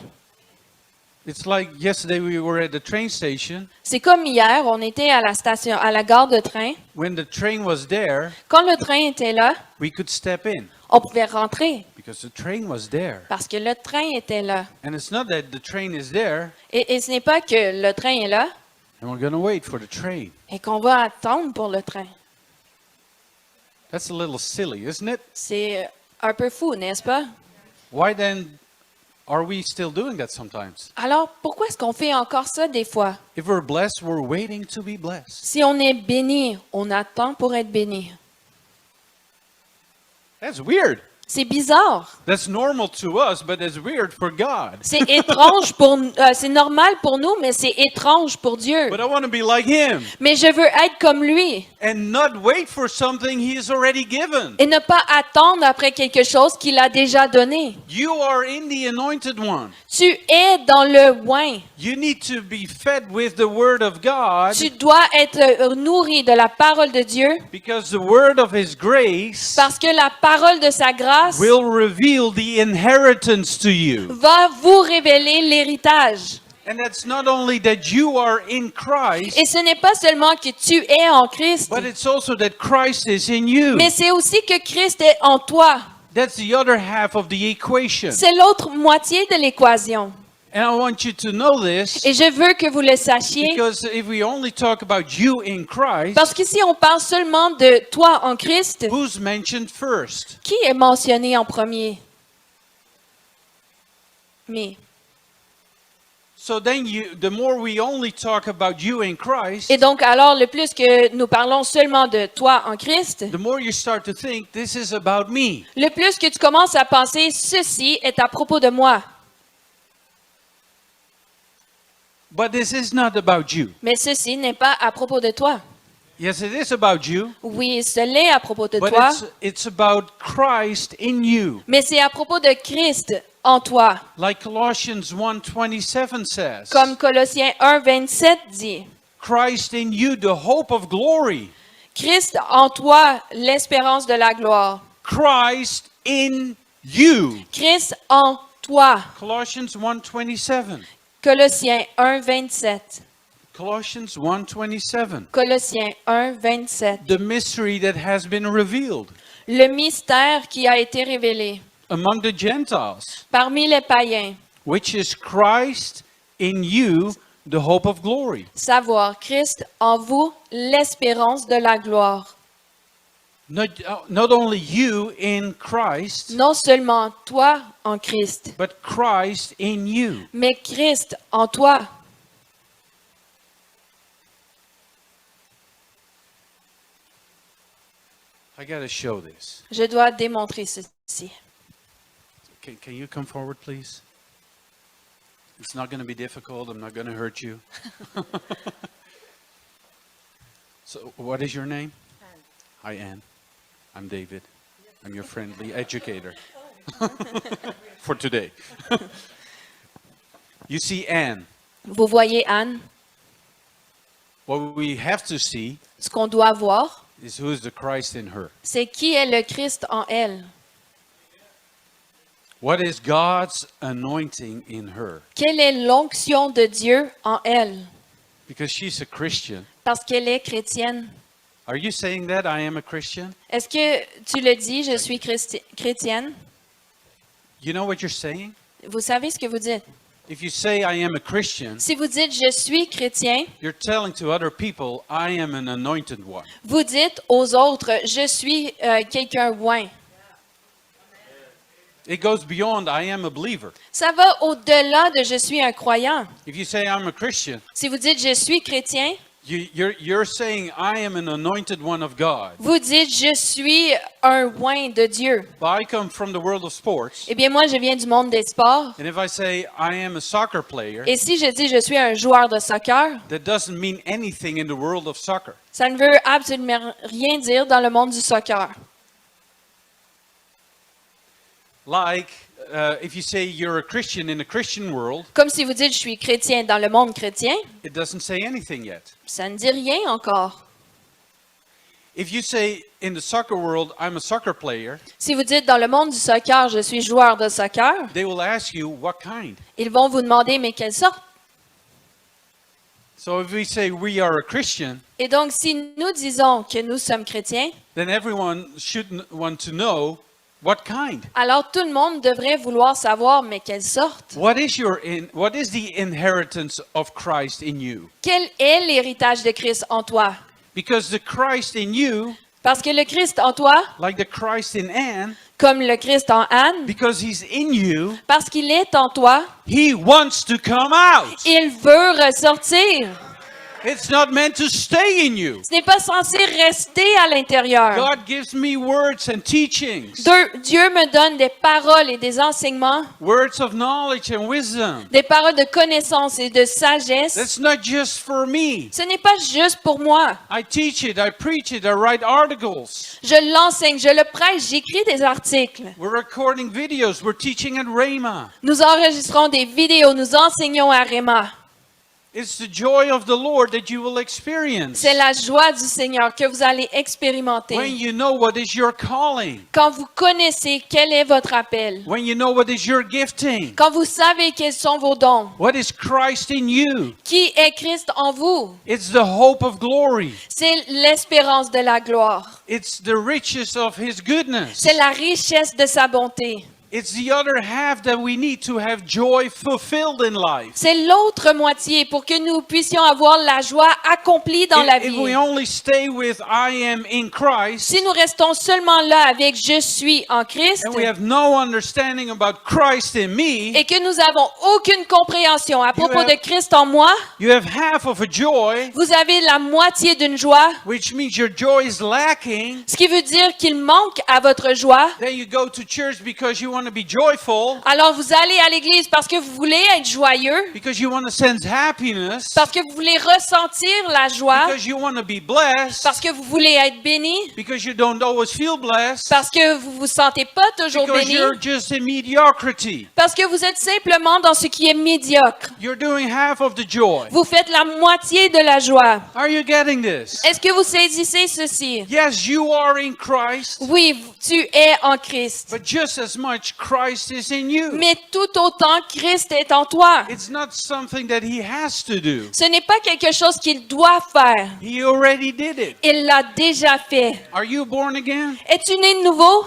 It's like yesterday we were at the train station. C'est comme hier, on était à la station, à la gare de train. When the train was there, Quand le train était là, we could step in on pouvait rentrer because the train was there. parce que le train était là. And it's not that the train is there Et ce n'est pas que le train est là and we're going to wait for the train. et qu'on va attendre pour le train. That's a little silly, isn't it? C'est un peu fou, n'est-ce pas? Why then are we still doing that sometimes? Alors, pourquoi est-ce qu'on fait encore ça des fois? If we're blessed, we're waiting to be blessed. Si on est béni, on attend pour être béni. That's weird. C'est bizarre. That's normal to us, but it's weird for God. C'est étrange c'est normal pour nous, mais c'est étrange pour Dieu. But I want to be like him Mais je veux être comme lui and not wait for something he has already given. et ne pas attendre après quelque chose qu'il a déjà donné. You are in the anointed one. Tu es dans le oint. You need to be fed with the word of God Tu dois être nourri de la parole de Dieu because the word of his grace parce que la parole de sa grâce will reveal the inheritance to you. va vous révéler l'héritage. And that's not only that you are in Christ, Et ce n'est pas seulement que tu es en Christ, but it's also that Christ is in you. mais c'est aussi que Christ est en toi. That's the other half of the equation. C'est l'autre moitié de l'équation. And I want you to know this Et je veux que vous le sachiez, because if we only talk about you in Christ, parce que si on parle seulement de toi en Christ, who's mentioned first? qui est mentionné en premier? Mais. So then the more we only talk about you in Christ, Et donc alors, le plus que nous parlons seulement de toi en Christ, the more you start to think this is about me. le plus que tu commences à penser, ceci est à propos de moi. But this is not about you. Mais ceci n'est pas à propos de toi. Yes, it is about you, Oui, ce l'est à propos de but toi, it's about Christ in you. mais c'est à propos de Christ en toi. Like Colossians 1:27 says, Comme Colossiens 1, 27 dit, Christ in you, the hope of glory. Christ en toi, l'espérance de la gloire. Christ in you. Christ en toi. Colossians 1:27. Colossiens 1, 27. Colossians 1:27. Colossiens 1, 27. The mystery that has been revealed. le mystère qui a été révélé among the Gentiles, parmi les païens, which is Christ in you, the hope of glory. savoir Christ en vous, l'espérance de la gloire. Not only you in Christ, Non seulement toi en Christ, but Christ in you. mais Christ en toi. I got to show this. Je dois démontrer ceci. Can you come forward, please? It's not going to be difficult. I'm not going to hurt you. So, what is your name? Anne. Hi, Anne. I'm David. I'm your friendly educator for today. You see Anne. Vous voyez Anne? What we have to see Ce qu'on doit voir, is who is the Christ in her. c'est qui est le Christ en elle. What is God's anointing in her? Quelle est l'onction de Dieu en elle? Because she's a Christian. Parce qu'elle est chrétienne. Are you saying that I am a Christian? Est-ce que tu le dis, je suis chrétienne? You know what you're saying? Vous savez ce que vous dites. If you say I am a Christian, Si vous dites je suis chrétien, you're telling to other people I am an anointed one. vous dites aux autres je suis quelqu'un oint. It goes beyond I am a believer. Ça va au-delà de je suis un croyant. If you say I'm a Christian, Si vous dites je suis chrétien, you're saying I am an anointed one of God. vous dites je suis un oint de Dieu. But I come from the world of sports, Eh bien moi je viens du monde des sports. and if I say I am a soccer player, Et si je dis je suis un joueur de soccer, that doesn't mean anything in the world of soccer. ça ne veut absolument rien dire dans le monde du soccer. Like if you say you're a Christian in the Christian world, Comme si vous dites je suis chrétien dans le monde chrétien, it doesn't say anything yet. ça ne dit rien encore. If you say in the soccer world I'm a soccer player, Si vous dites dans le monde du soccer je suis joueur de soccer, they will ask you what kind. ils vont vous demander mais quelle sorte? So if we say we are a Christian, Et donc si nous disons que nous sommes chrétiens, then everyone should want to know what kind. alors tout le monde devrait vouloir savoir mais quelle sorte? What is the inheritance of Christ in you? Quel est l'héritage de Christ en toi? Because the Christ in you, Parce que le Christ en toi, like the Christ in Anne, comme le Christ en Anne, because he's in you, parce qu'il est en toi, he wants to come out. il veut ressortir. It's not meant to stay in you. Ce n'est pas censé rester à l'intérieur. God gives me words and teachings, Dieu me donne des paroles et des enseignements, words of knowledge and wisdom. des paroles de connaissance et de sagesse. That's not just for me. Ce n'est pas juste pour moi. I teach it, I preach it, I write articles. Je l'enseigne, je le prêche, j'écris des articles. We're recording videos, we're teaching at Rhema. Nous enregistrons des vidéos, nous enseignons à Réma. It's the joy of the Lord that you will experience C'est la joie du Seigneur que vous allez expérimenter. when you know what is your calling, Quand vous connaissez quel est votre appel. when you know what is your gifting, Quand vous savez quels sont vos dons. what is Christ in you. Qui est Christ en vous? It's the hope of glory. C'est l'espérance de la gloire. It's the riches of His goodness. C'est la richesse de sa bonté. It's the other half that we need to have joy fulfilled in life. C'est l'autre moitié pour que nous puissions avoir la joie accomplie dans la If we vie. only stay with I am in Christ, Si nous restons seulement là avec je suis en Christ and we have no understanding about Christ in me, et que nous n'avons aucune compréhension à propos have- de Christ en moi, you have half of a joy, vous avez la moitié d'une joie, which means your joy is lacking. ce qui veut dire qu'il manque à votre joie. Then you go to church because you want to be joyful, Alors vous allez à l'église parce que vous voulez être joyeux, because you want to sense happiness, parce que vous voulez ressentir la joie, because you want to be blessed, parce que vous voulez être béni, because you don't always feel blessed, parce que vous vous sentez pas toujours because béni, you're just in mediocrity. parce que vous êtes simplement dans ce qui est médiocre. You're doing half of the joy. Vous faites la moitié de la joie. Are you getting this? Est-ce que vous saisissez ceci? Yes, you are in Christ, Oui, tu es en Christ. but just as much much Christ is in you. Mais tout autant Christ est en toi. It's not something that he has to do. Ce n'est pas quelque chose qu'il doit faire. He already did it. Il l'a déjà fait. Are you born again? Es-tu né de nouveau?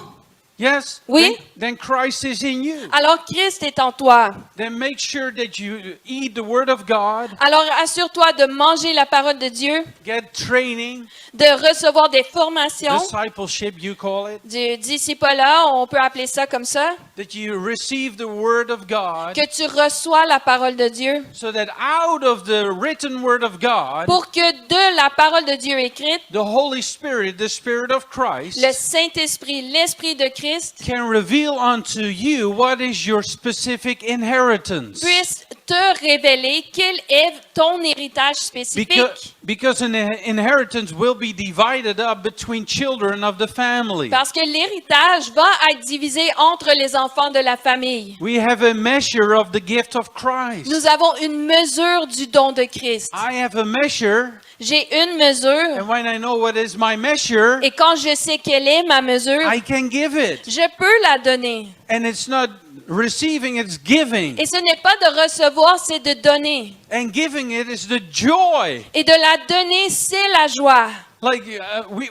Yes? Oui. Then Christ is in you. Alors Christ est en toi. Then make sure that you eat the Word of God, Alors assure-toi de manger la parole de Dieu, get training, de recevoir des formations, discipleship you call it, du discipulat, on peut appeler ça comme ça, that you receive the Word of God, que tu reçois la parole de Dieu, so that out of the written Word of God, pour que de la parole de Dieu écrite, the Holy Spirit, the Spirit of Christ, le Saint-Esprit, l'Esprit de Christ, can reveal unto you what is your specific inheritance. puisse te révéler quel est ton héritage spécifique. Because an inheritance will be divided up between children of the family. Parce que l'héritage va être divisé entre les enfants de la famille. We have a measure of the gift of Christ. Nous avons une mesure du don de Christ. I have a measure, J'ai une mesure, and when I know what is my measure, et quand je sais quelle est ma mesure, I can give it. je peux la donner. And it's not receiving, it's giving. Et ce n'est pas de recevoir, c'est de donner. And giving it is the joy. Et de la donner, c'est la joie. Like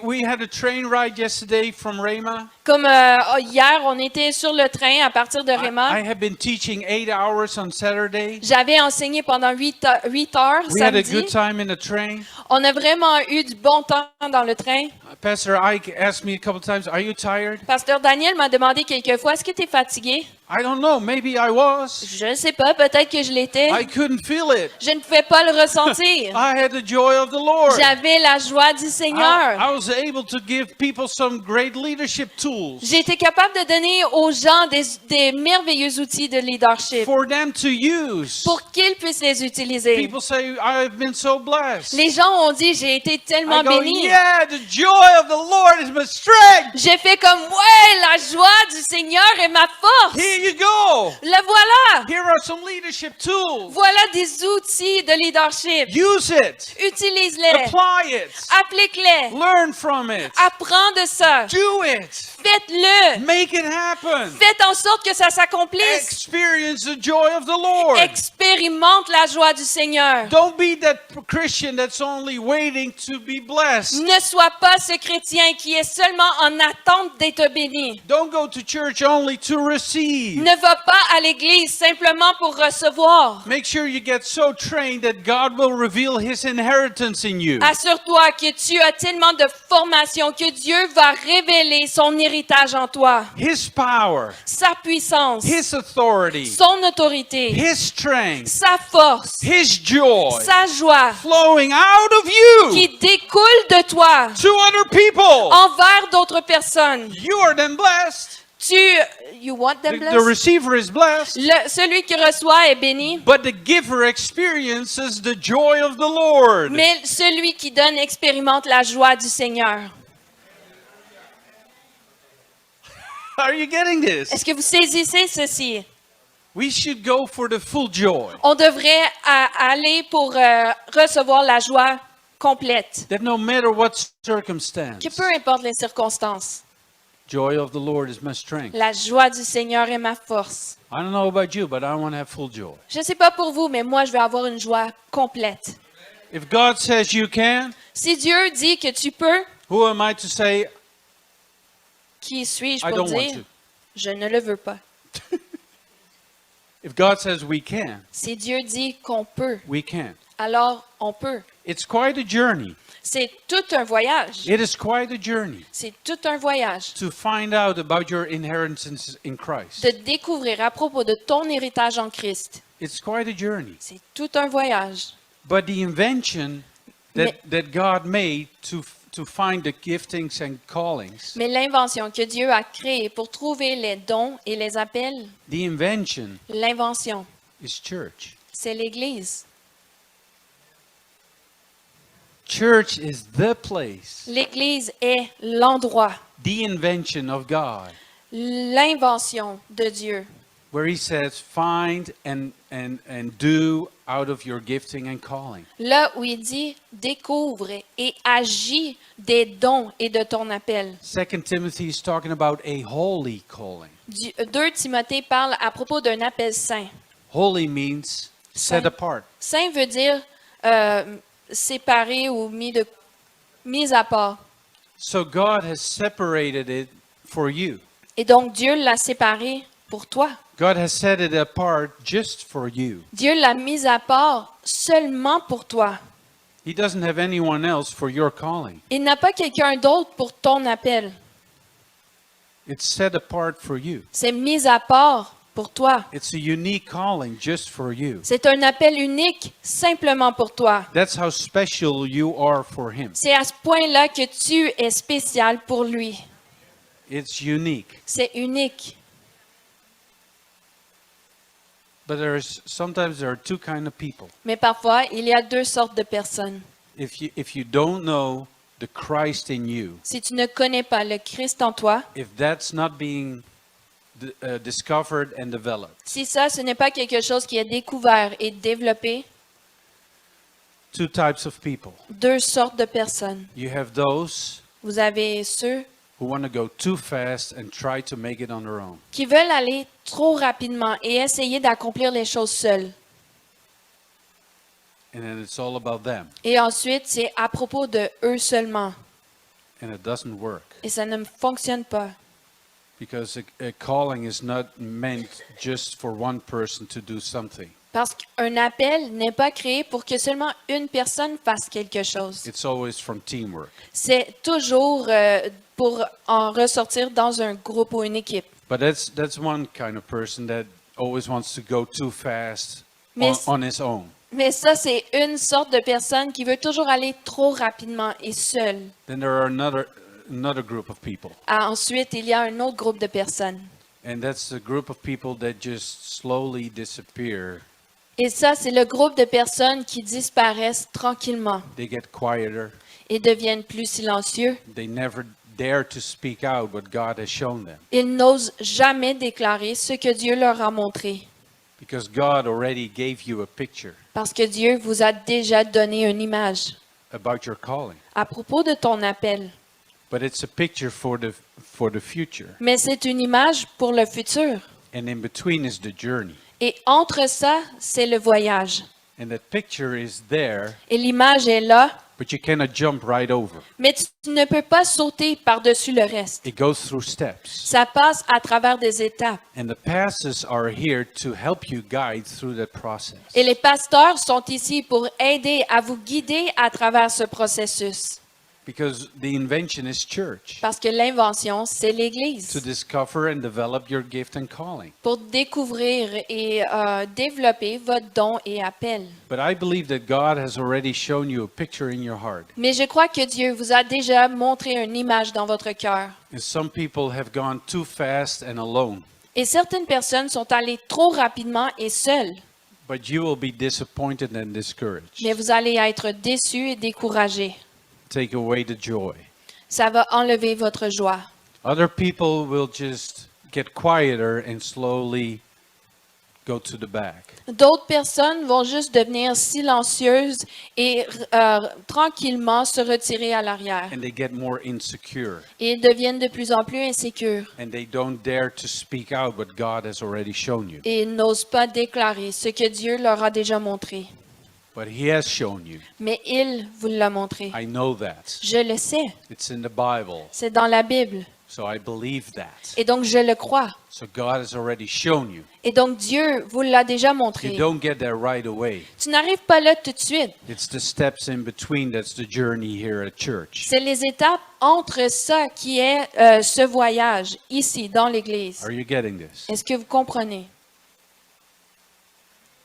we had a train ride yesterday from Rhema. Comme hier, on était sur le train à partir de I Réma. have been teaching 8 hours on Saturday. J'avais enseigné pendant 8 heures We had a samedi. good time in the train. On a vraiment eu du bon temps dans le train. Pastor Ike asked me a couple times, "Are you tired?" Pasteur Daniel m'a demandé quelquefois, est-ce que tu es fatigué? I don't know. Maybe I was. Je ne sais pas, peut-être que je l'étais. I couldn't feel it. Je ne pouvais pas le ressentir. I had the joy of the Lord. J'avais la joie du Seigneur. I was able to give people some great leadership tools J'ai été capable de donner aux gens des merveilleux outils de leadership for them to use. pour qu'ils puissent les utiliser. People say, "I've been so blessed." Les gens ont dit, j'ai été tellement I go, béni. "Yeah, the joy of the Lord is my strength." J'ai fait comme, ouais, la joie du Seigneur est ma force. Here you go. Le voilà. Here are some leadership tools. Voilà des outils de leadership. Use it. Utilise-les. Apply it. Applique-les. Learn from it. Apprends de ça. Do it. Faites-le. Make it happen. Faites en sorte que ça s'accomplisse. Experience the joy of the Lord. Expérimente la joie du Seigneur. Don't be that Christian that's only waiting to be blessed. Ne sois pas ce chrétien qui est seulement en attente d'être béni. Don't go to church only to receive. Ne va pas à l'église simplement pour recevoir. Make sure you get so trained that God will reveal His inheritance in you. Assure-toi que tu as tellement de formation que Dieu va révéler son héritage en toi, His power, sa puissance, His authority, son autorité, His strength, sa force, His joy sa joie flowing out of you qui découle de toi to other people. envers d'autres personnes. You are then blessed. You want them The blessed? receiver is blessed. Celui qui reçoit est béni, But the giver experiences the joy of the Lord. mais celui qui donne expérimente la joie du Seigneur. Are you getting this? Est-ce que vous saisissez ceci? We should go for the full joy. On devrait aller pour recevoir la joie complète, That no matter what circumstance, que peu importe les circonstances. joy of the Lord is my strength. La joie du Seigneur est ma force. I don't know about you, but I want to have full joy. Je ne sais pas pour vous, mais moi, je vais avoir une joie complète. If God says you can, Si Dieu dit que tu peux, who am I to say qui suis-je I pour don't want dire to? je ne le veux pas? If God says we can, Si Dieu dit qu'on peut, we can. alors on peut. It's quite a journey. C'est tout un voyage. It is quite a journey C'est tout un voyage to find out about your inheritance in Christ. de découvrir à propos de ton héritage en Christ. It's quite a journey. C'est tout un voyage. But the invention that God made to find the giftings and callings, Mais l'invention que Dieu a créée pour trouver les dons et les appels, the invention l'invention, is church. c'est l'Église. Church is the place, L'Église est l'endroit, the invention of God. l'invention de Dieu. where he says, find and do out of your gifting and calling. Là où il dit découvre et agis des dons et de ton appel. 2 Timothy is talking about a holy calling. 2 Timothée parle à propos d'un appel saint. Holy means set Saint. apart. Saint veut dire séparé ou mis à part. So God has separated it for you. Et donc Dieu l'a séparé pour toi. God has set it apart just for you. Dieu l'a mis à part seulement pour toi. He doesn't have anyone else for your calling. Il n'a pas quelqu'un d'autre pour ton appel. It's set apart for you. C'est mis à part pour toi. It's a unique calling just for you. C'est un appel unique simplement pour toi. That's how special you are for Him. C'est à ce point-là que tu es spécial pour lui. It's unique. C'est unique. But sometimes there are two kind of people. Mais parfois, il y a deux sortes de personnes. If you don't know the Christ in you, Si tu ne connais pas le Christ en toi, if that's not being discovered and developed, si ça, ce n'est pas quelque chose qui est découvert et développé, two types of people. deux sortes de personnes. You have those Vous avez ceux who want to go too fast and try to make it on their own. qui veulent aller trop rapidement et essayer d'accomplir les choses seuls. And then it's all about them. Et ensuite, c'est à propos de eux seulement. And it doesn't work. Et ça ne fonctionne pas. Because a calling is not meant just for one person to do something. Parce qu'un appel n'est pas créé pour que seulement une personne fasse quelque chose. It's always from teamwork. C'est toujours pour en ressortir dans un groupe ou une équipe. But that's one kind of person that always wants to go too fast Mais- on his own. Mais ça, c'est une sorte de personne qui veut toujours aller trop rapidement et seule. Then there are another group of people. Ensuite, il y a un autre groupe de personnes. And that's the group of people that just slowly disappear. Et ça, c'est le groupe de personnes qui disparaissent tranquillement They get quieter. et deviennent plus silencieux. They never dare to speak out what God has shown them. Ils n'osent jamais déclarer ce que Dieu leur a montré. Because God already gave you a picture Parce que Dieu vous a déjà donné une image about your calling. à propos de ton appel. But it's a picture for the future. Mais c'est une image pour le futur. And in between is the journey. Et entre ça, c'est le voyage. And that picture is there, Et l'image est là, but you cannot jump right over. mais tu ne peux pas sauter par-dessus le reste. It goes through steps. Ça passe à travers des étapes. And the pastors are here to help you guide through that process. Et les pasteurs sont ici pour aider à vous guider à travers ce processus. Because the invention is church. Parce que l'invention, c'est To l'Église. discover and develop your gift and calling. Pour découvrir et développer votre don et appel. But I believe that God has already shown you a picture in your heart. Mais je crois que Dieu vous a déjà montré une image dans votre cœur. And some people have gone too fast and alone. Et certaines personnes sont allées trop rapidement et seules. But you will be disappointed and discouraged. Mais vous allez être déçus et découragés. Take away the joy. Ça va enlever votre joie. Other people will just get quieter and slowly go to the back. D'autres personnes vont juste devenir silencieuses et tranquillement se retirer à l'arrière. And they get more insecure. Et deviennent de plus en plus insécures. And they don't dare to speak out what God has already shown you. Et n'osent pas déclarer ce que Dieu leur a déjà montré. But He has shown you. Mais il vous l'a montré. I know that. Je le sais. It's in the Bible. C'est dans la Bible. So I believe that. Et donc je le crois. So God has already shown you. Et donc Dieu vous l'a déjà You montré. don't get there right away. Tu n'arrives pas là tout de suite. It's the steps in between that's the journey here at church. C'est les étapes entre ça qui est ce voyage ici dans l'Église. Are you getting this? Est-ce que vous comprenez?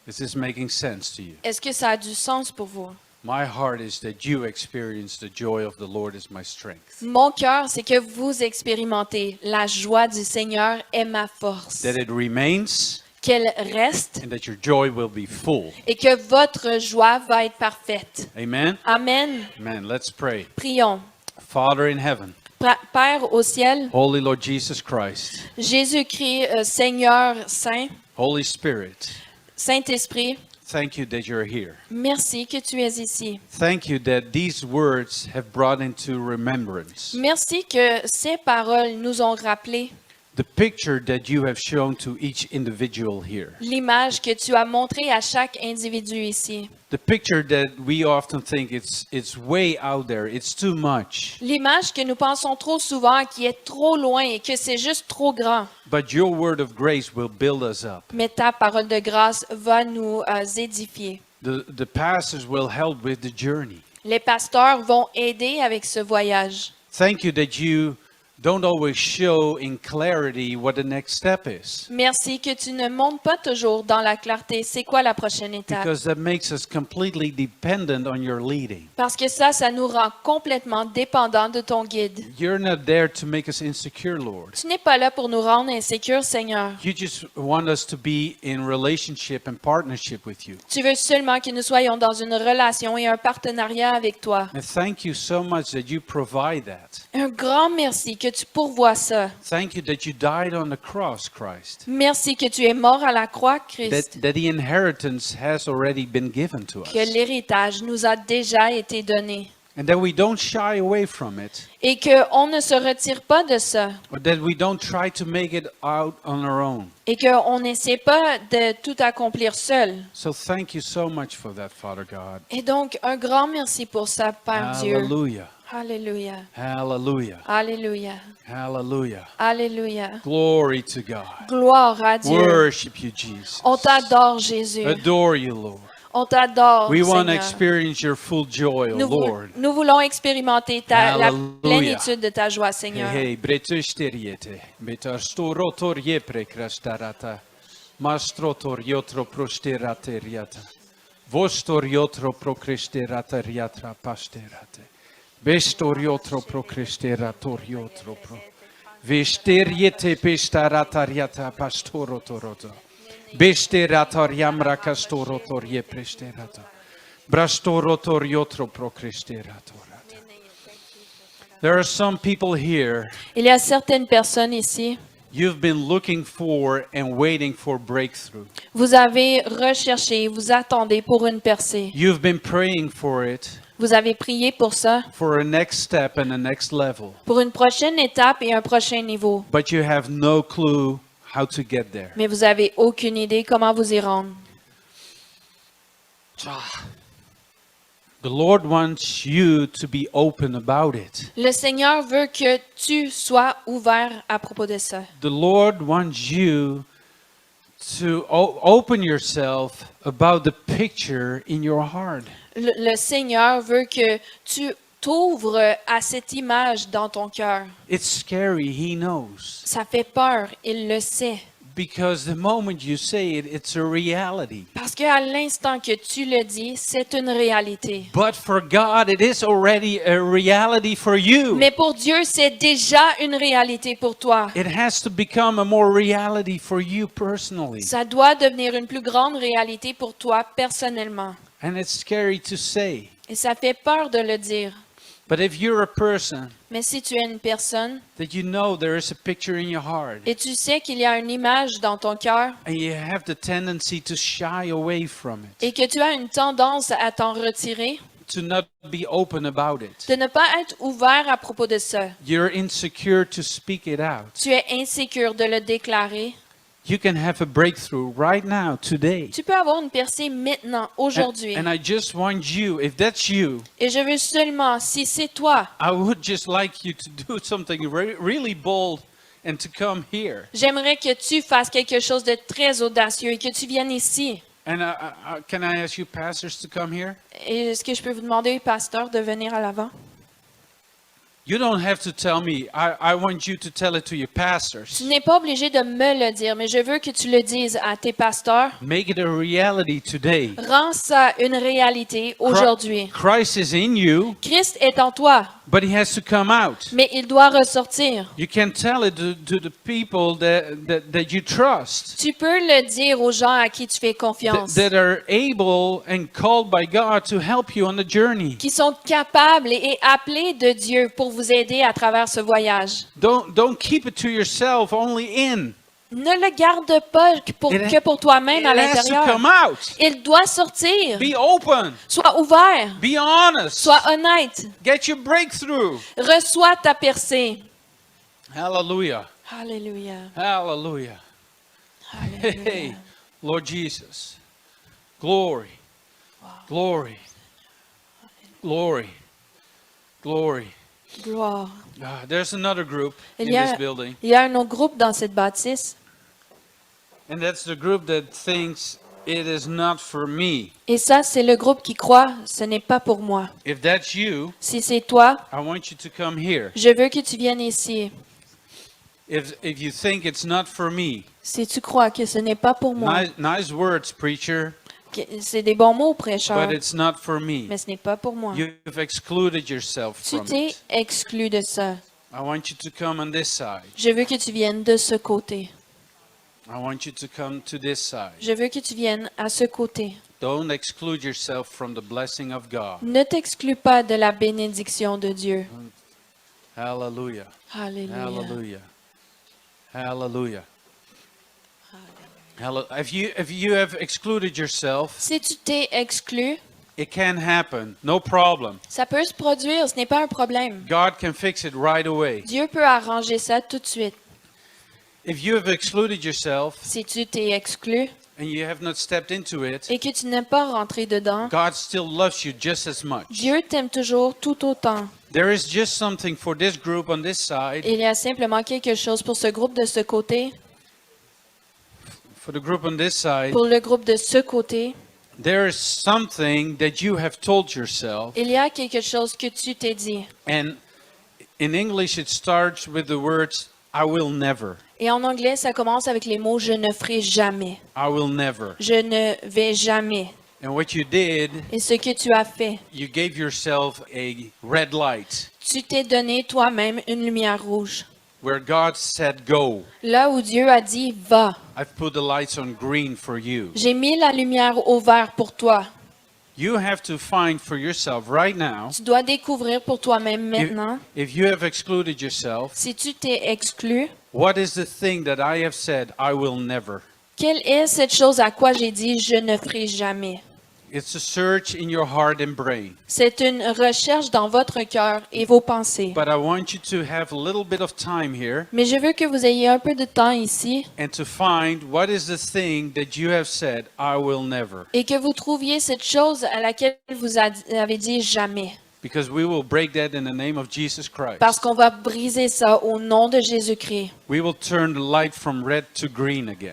Is this making sense to you? Est-ce que ça a du sens pour vous? My heart is that you experience the joy of the Lord is my strength. Mon cœur, c'est que vous expérimentez la joie du Seigneur est ma force. That it remains Qu'elle reste and that your joy will be full. et que votre joie va être parfaite. Amen? Amen. Amen. Let's pray. Prions. Father in heaven, Père au ciel, Holy Lord Jesus Christ, Jésus-Christ, Seigneur Saint, Holy Spirit, Saint-Esprit, thank you that you're here. merci que tu es ici. Thank you that these words have brought into remembrance Merci que ces paroles nous ont rappelé the picture that you have shown to each individual here. l'image que tu as montrée à chaque individu ici. The picture that we often think it's way out there, it's too much. L'image que nous pensons trop souvent qui est trop loin et que c'est juste trop grand. But your word of grace will build us up. Mais ta parole de grâce va nous édifier. The pastors will help with the journey. Les pasteurs vont aider avec ce voyage. Thank you that you don't always show in clarity what the next step is, Merci que tu ne montres pas toujours dans la clarté c'est quoi la prochaine étape. because that makes us completely dependent on your leading. Parce que ça nous rend complètement dépendants de ton guide. You're not there to make us insecure, Lord. Tu n'es pas là pour nous rendre insécures, Seigneur. You just want us to be in relationship and partnership with you. Tu veux seulement que nous soyons dans une relation et un partenariat avec toi. And thank you so much that you provide that. Un grand merci que tu pourvois ça. Thank you that you died on the cross, Christ. Merci que tu es mort à la croix, Christ. That the inheritance has already been given to Que us. l'héritage nous a déjà été donné. And that we don't shy away from it. Et qu'on ne se retire pas de ça. Or that we don't try to make it out on our own. Et qu'on n'essaie pas de tout accomplir seul. So thank you so much for that, Father God. Et donc, un grand merci pour ça, Père Dieu. Hallelujah. Alléluia. Hallelujah. Alléluia. Hallelujah. Alléluia. Glory to God. Gloire à Dieu. Worship you, Jesus. On t'adore, Jésus. Adore you, Lord. On t'adore, We want to Seigneur. experience your full joy, O Lord. Nous voulons expérimenter la Hallelujah. plénitude de ta joie, Seigneur. Hey, bretusteriete, betastorotor yeprekrastarata, mastrotor yotro prosterateriata, vostor yotro procresterateriatra pasterate, bestor yotro procresterator yotro pro, vesteriete pestaratariata pastorotoroto, besterator yamra castorotor yepresterata, brastorotor yotro procresterator. There are some people here, Il y a certaines personnes ici, you've been looking for and waiting for breakthrough. vous avez recherché, vous attendez pour une percée. You've been praying for it, Vous avez prié pour ça, for a next step and a next level, pour une prochaine étape et un prochain niveau. but you have no clue how to get there. Mais vous avez aucune idée comment vous y rendre. The Lord wants you to be open about it. Le Seigneur veut que tu sois ouvert à propos de ça. The Lord wants you to open yourself about the picture in your heart. Le Seigneur veut que tu t'ouvres à cette image dans ton cœur. It's scary, He knows. Ça fait peur, il le sait. Because the moment you say it, it's a reality. Parce qu'à l'instant que tu le dis, c'est une réalité. But for God, it is already a reality for you. Mais pour Dieu, c'est déjà une réalité pour toi. It has to become a more reality for you personally. Ça doit devenir une plus grande réalité pour toi personnellement. And it's scary to say. Et ça fait peur de le dire. But if you're a person Mais si tu es une personne that you know there is a picture in your heart, et tu sais qu'il y a une image dans ton cœur and you have the tendency to shy away from it, et que tu as une tendance à t'en retirer, to not be open about it, de ne pas être ouvert à propos de ça. you're insecure to speak it out, Tu es insécure de le déclarer. you can have a breakthrough right now, today. Tu peux avoir une percée maintenant, aujourd'hui. And I just want you, if that's you, Et je veux seulement, si c'est toi, I would just like you to do something really bold and to come here. j'aimerais que tu fasses quelque chose de très audacieux et que tu viennes ici. And can I ask you pastors to come here? Et est-ce que je peux vous demander, pasteur, de venir à l'avant? You don't have to tell me. I want you to tell it to your pastors. Tu n'es pas obligé de me le dire, mais je veux que tu le dises à tes pasteurs. Make it a reality today. Rends ça une réalité aujourd'hui. Christ is in you. Christ est en toi. but he has to come out. Mais il doit ressortir. You can tell it to the people that you trust, Tu peux le dire aux gens à qui tu fais confiance, that are able and called by God to help you on the journey. qui sont capables et appelés de Dieu pour vous aider à travers ce voyage. Don't keep it to yourself, only in. Ne le garde pas que pour toi-même à It has to l'intérieur. come out. Il doit sortir. Be open. Sois ouvert. Be honest. Sois honnête. Get your breakthrough. Reçois ta percée. Hallelujah. Alléluia. Hallelujah. Hey, Alléluia. Lord Jesus. Glory. Glory. Glory. Glory. Gloire. There's another group in Il y a- this building, Il y a un autre groupe dans cette bâtisse. and that's the group that thinks it is not for me. Et ça, c'est le groupe qui croit, ce n'est pas pour moi. If that's you, Si c'est toi, I want you to come here. je veux que tu viennes ici. If you think it's not for me, Si tu crois que ce n'est pas pour moi, nice words, preacher, que c'est des bons mots, prêcheur, but it's not for me. mais ce n'est pas pour moi. You've excluded yourself Tu from t'es it. exclu de ça. I want you to come on this side. Je veux que tu viennes de ce côté. I want you to come to this side. Je veux que tu viennes à ce côté. Don't exclude yourself from the blessing of God. Ne t'exclus pas de la bénédiction de Dieu. Hallelujah. Alléluia. Hallelujah. Hallelujah. If you have excluded yourself, Si tu t'es exclu, it can happen. No problem. ça peut se produire, ce n'est pas un problème. God can fix it right away. Dieu peut arranger ça tout de suite. If you have excluded yourself Si tu t'es exclu and you have not stepped into it, et que tu n'es pas rentré dedans, God still loves you just as much. Dieu t'aime toujours tout autant. There is just something for this group on this side, Il y a simplement quelque chose pour ce groupe de ce côté, for the group on this side. pour le groupe de ce côté. There is something that you have told yourself, Il y a quelque chose que tu t'es dit. and in English it starts with the words, I will never. Et en anglais, ça commence avec les mots « je ne ferai jamais I will never. ». Je ne vais jamais. And what you did, Et ce que tu as fait, you gave yourself a red light tu t'es donné toi-même une lumière rouge. where God said go. Là où Dieu a dit « va », I've put the lights on green for you. j'ai mis la lumière au vert pour toi. You have to find for yourself right now, Tu dois découvrir pour toi-même maintenant, if you have excluded yourself, si tu t'es exclu, what is the thing that I have said I will never? quelle est cette chose à quoi j'ai dit « je ne ferai jamais ». It's a search in your heart and brain. C'est une recherche dans votre cœur et vos pensées. But I want you to have a little bit of time here Mais je veux que vous ayez un peu de temps ici and to find what is the thing that you have said I will never. et que vous trouviez cette chose à laquelle vous avez dit jamais. Because we will break that in the name of Jesus Christ. Parce qu'on va briser ça au nom de Jésus-Christ. We will turn the light from red to green again.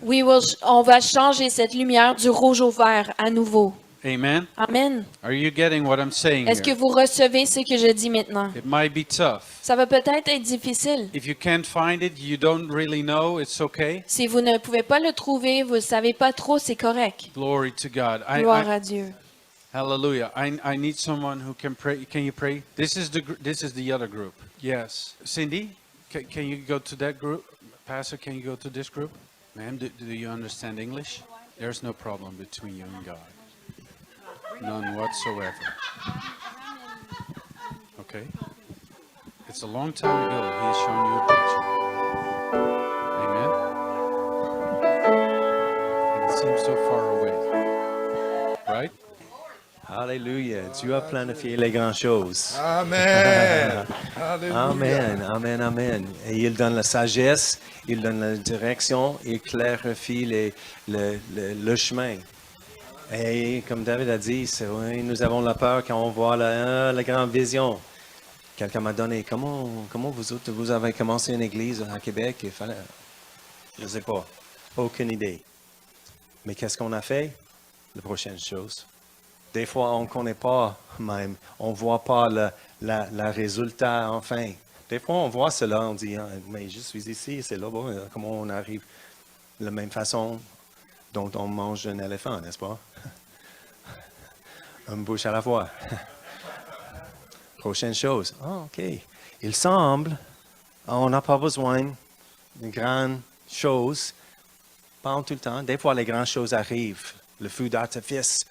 On va changer cette lumière du rouge au vert à nouveau. Amen. Amen. Are you getting what I'm saying Est-ce que here? vous recevez ce que je dis maintenant? It might be tough. Ça va peut-être être difficile. If you can't find it, you don't really know, it's okay. Si vous ne pouvez pas le trouver, vous ne savez pas trop, c'est correct. Glory to God. Gloire à Dieu. Hallelujah. I need someone who can pray. Can you pray? This is the other group. Yes. Cindy, can you go to that group? Pastor, can you go to this group? Ma'am, do you understand English? There's no problem between you and God. None whatsoever. Okay. It's a long time ago he's shown you a picture. Amen. And it seems so far away. Right? Alléluia. Dieu a planifié les grandes choses. Amen. Alléluia. Amen, amen, amen. Et il donne la sagesse, il donne la direction, il clarifie le chemin. Et comme David a dit, c'est vrai, nous avons la peur quand on voit la grande vision. Quelqu'un m'a donné, comment vous autres, vous avez commencé une église à Québec? Il fallait, je ne sais pas, aucune idée. Mais qu'est-ce qu'on a fait? La prochaine chose. Des fois, on ne connaît pas même, on ne voit pas le résultat enfin. Des fois, on voit cela, on dit, ah, mais je suis ici, c'est là, bon, comment on arrive de la même façon dont on mange un éléphant, n'est-ce pas? Une bouche à la fois. Prochaine chose. Ah, OK. Il semble, on n'a pas besoin de grandes choses. Pas tout le temps. Des fois, les grandes choses arrivent. Le feu d'artifice.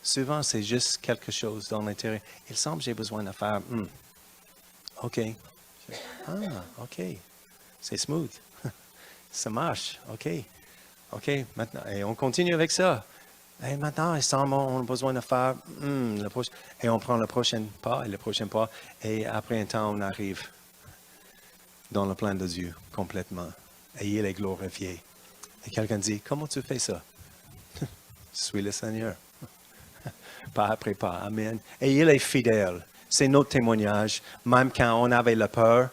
Souvent, c'est juste quelque chose dans l'intérieur. Il semble que j'ai besoin de faire. OK. Ah, OK. C'est smooth. Ça marche. OK. OK. Maintenant, et on continue avec ça. Et maintenant, il semble qu'on a besoin de faire. Et on prend le prochain pas et le prochain pas. Et après un temps, on arrive dans le plan de Dieu complètement. Et il est glorifié. Et quelqu'un dit, comment tu fais ça? Suis le Seigneur. Pas après pas. Amen. Et il est fidèle. C'est notre témoignage. Même quand on avait la peur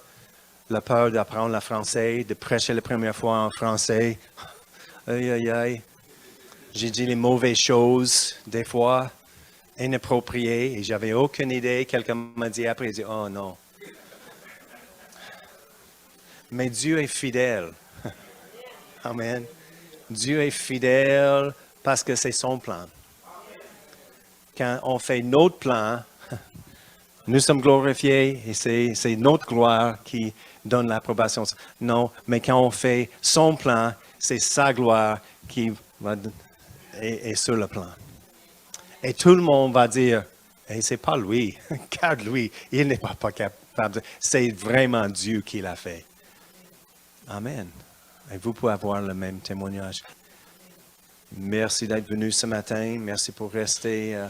d'apprendre le français, de prêcher la première fois en français. Aïe, aïe, aïe. J'ai dit les mauvaises choses, des fois, inappropriées, et j'avais aucune idée. Quelqu'un m'a dit après, il dit, oh non. Mais Dieu est fidèle. Amen. Dieu est fidèle parce que c'est son plan. Quand on fait notre plan, nous sommes glorifiés et c'est notre gloire qui donne l'approbation. Non, mais quand on fait son plan, c'est sa gloire qui est sur le plan. Et tout le monde va dire, hey, c'est pas lui, regarde lui, il n'est pas capable. C'est vraiment Dieu qui l'a fait. Amen. Et vous pouvez avoir le même témoignage. Merci d'être venu ce matin. Merci pour rester.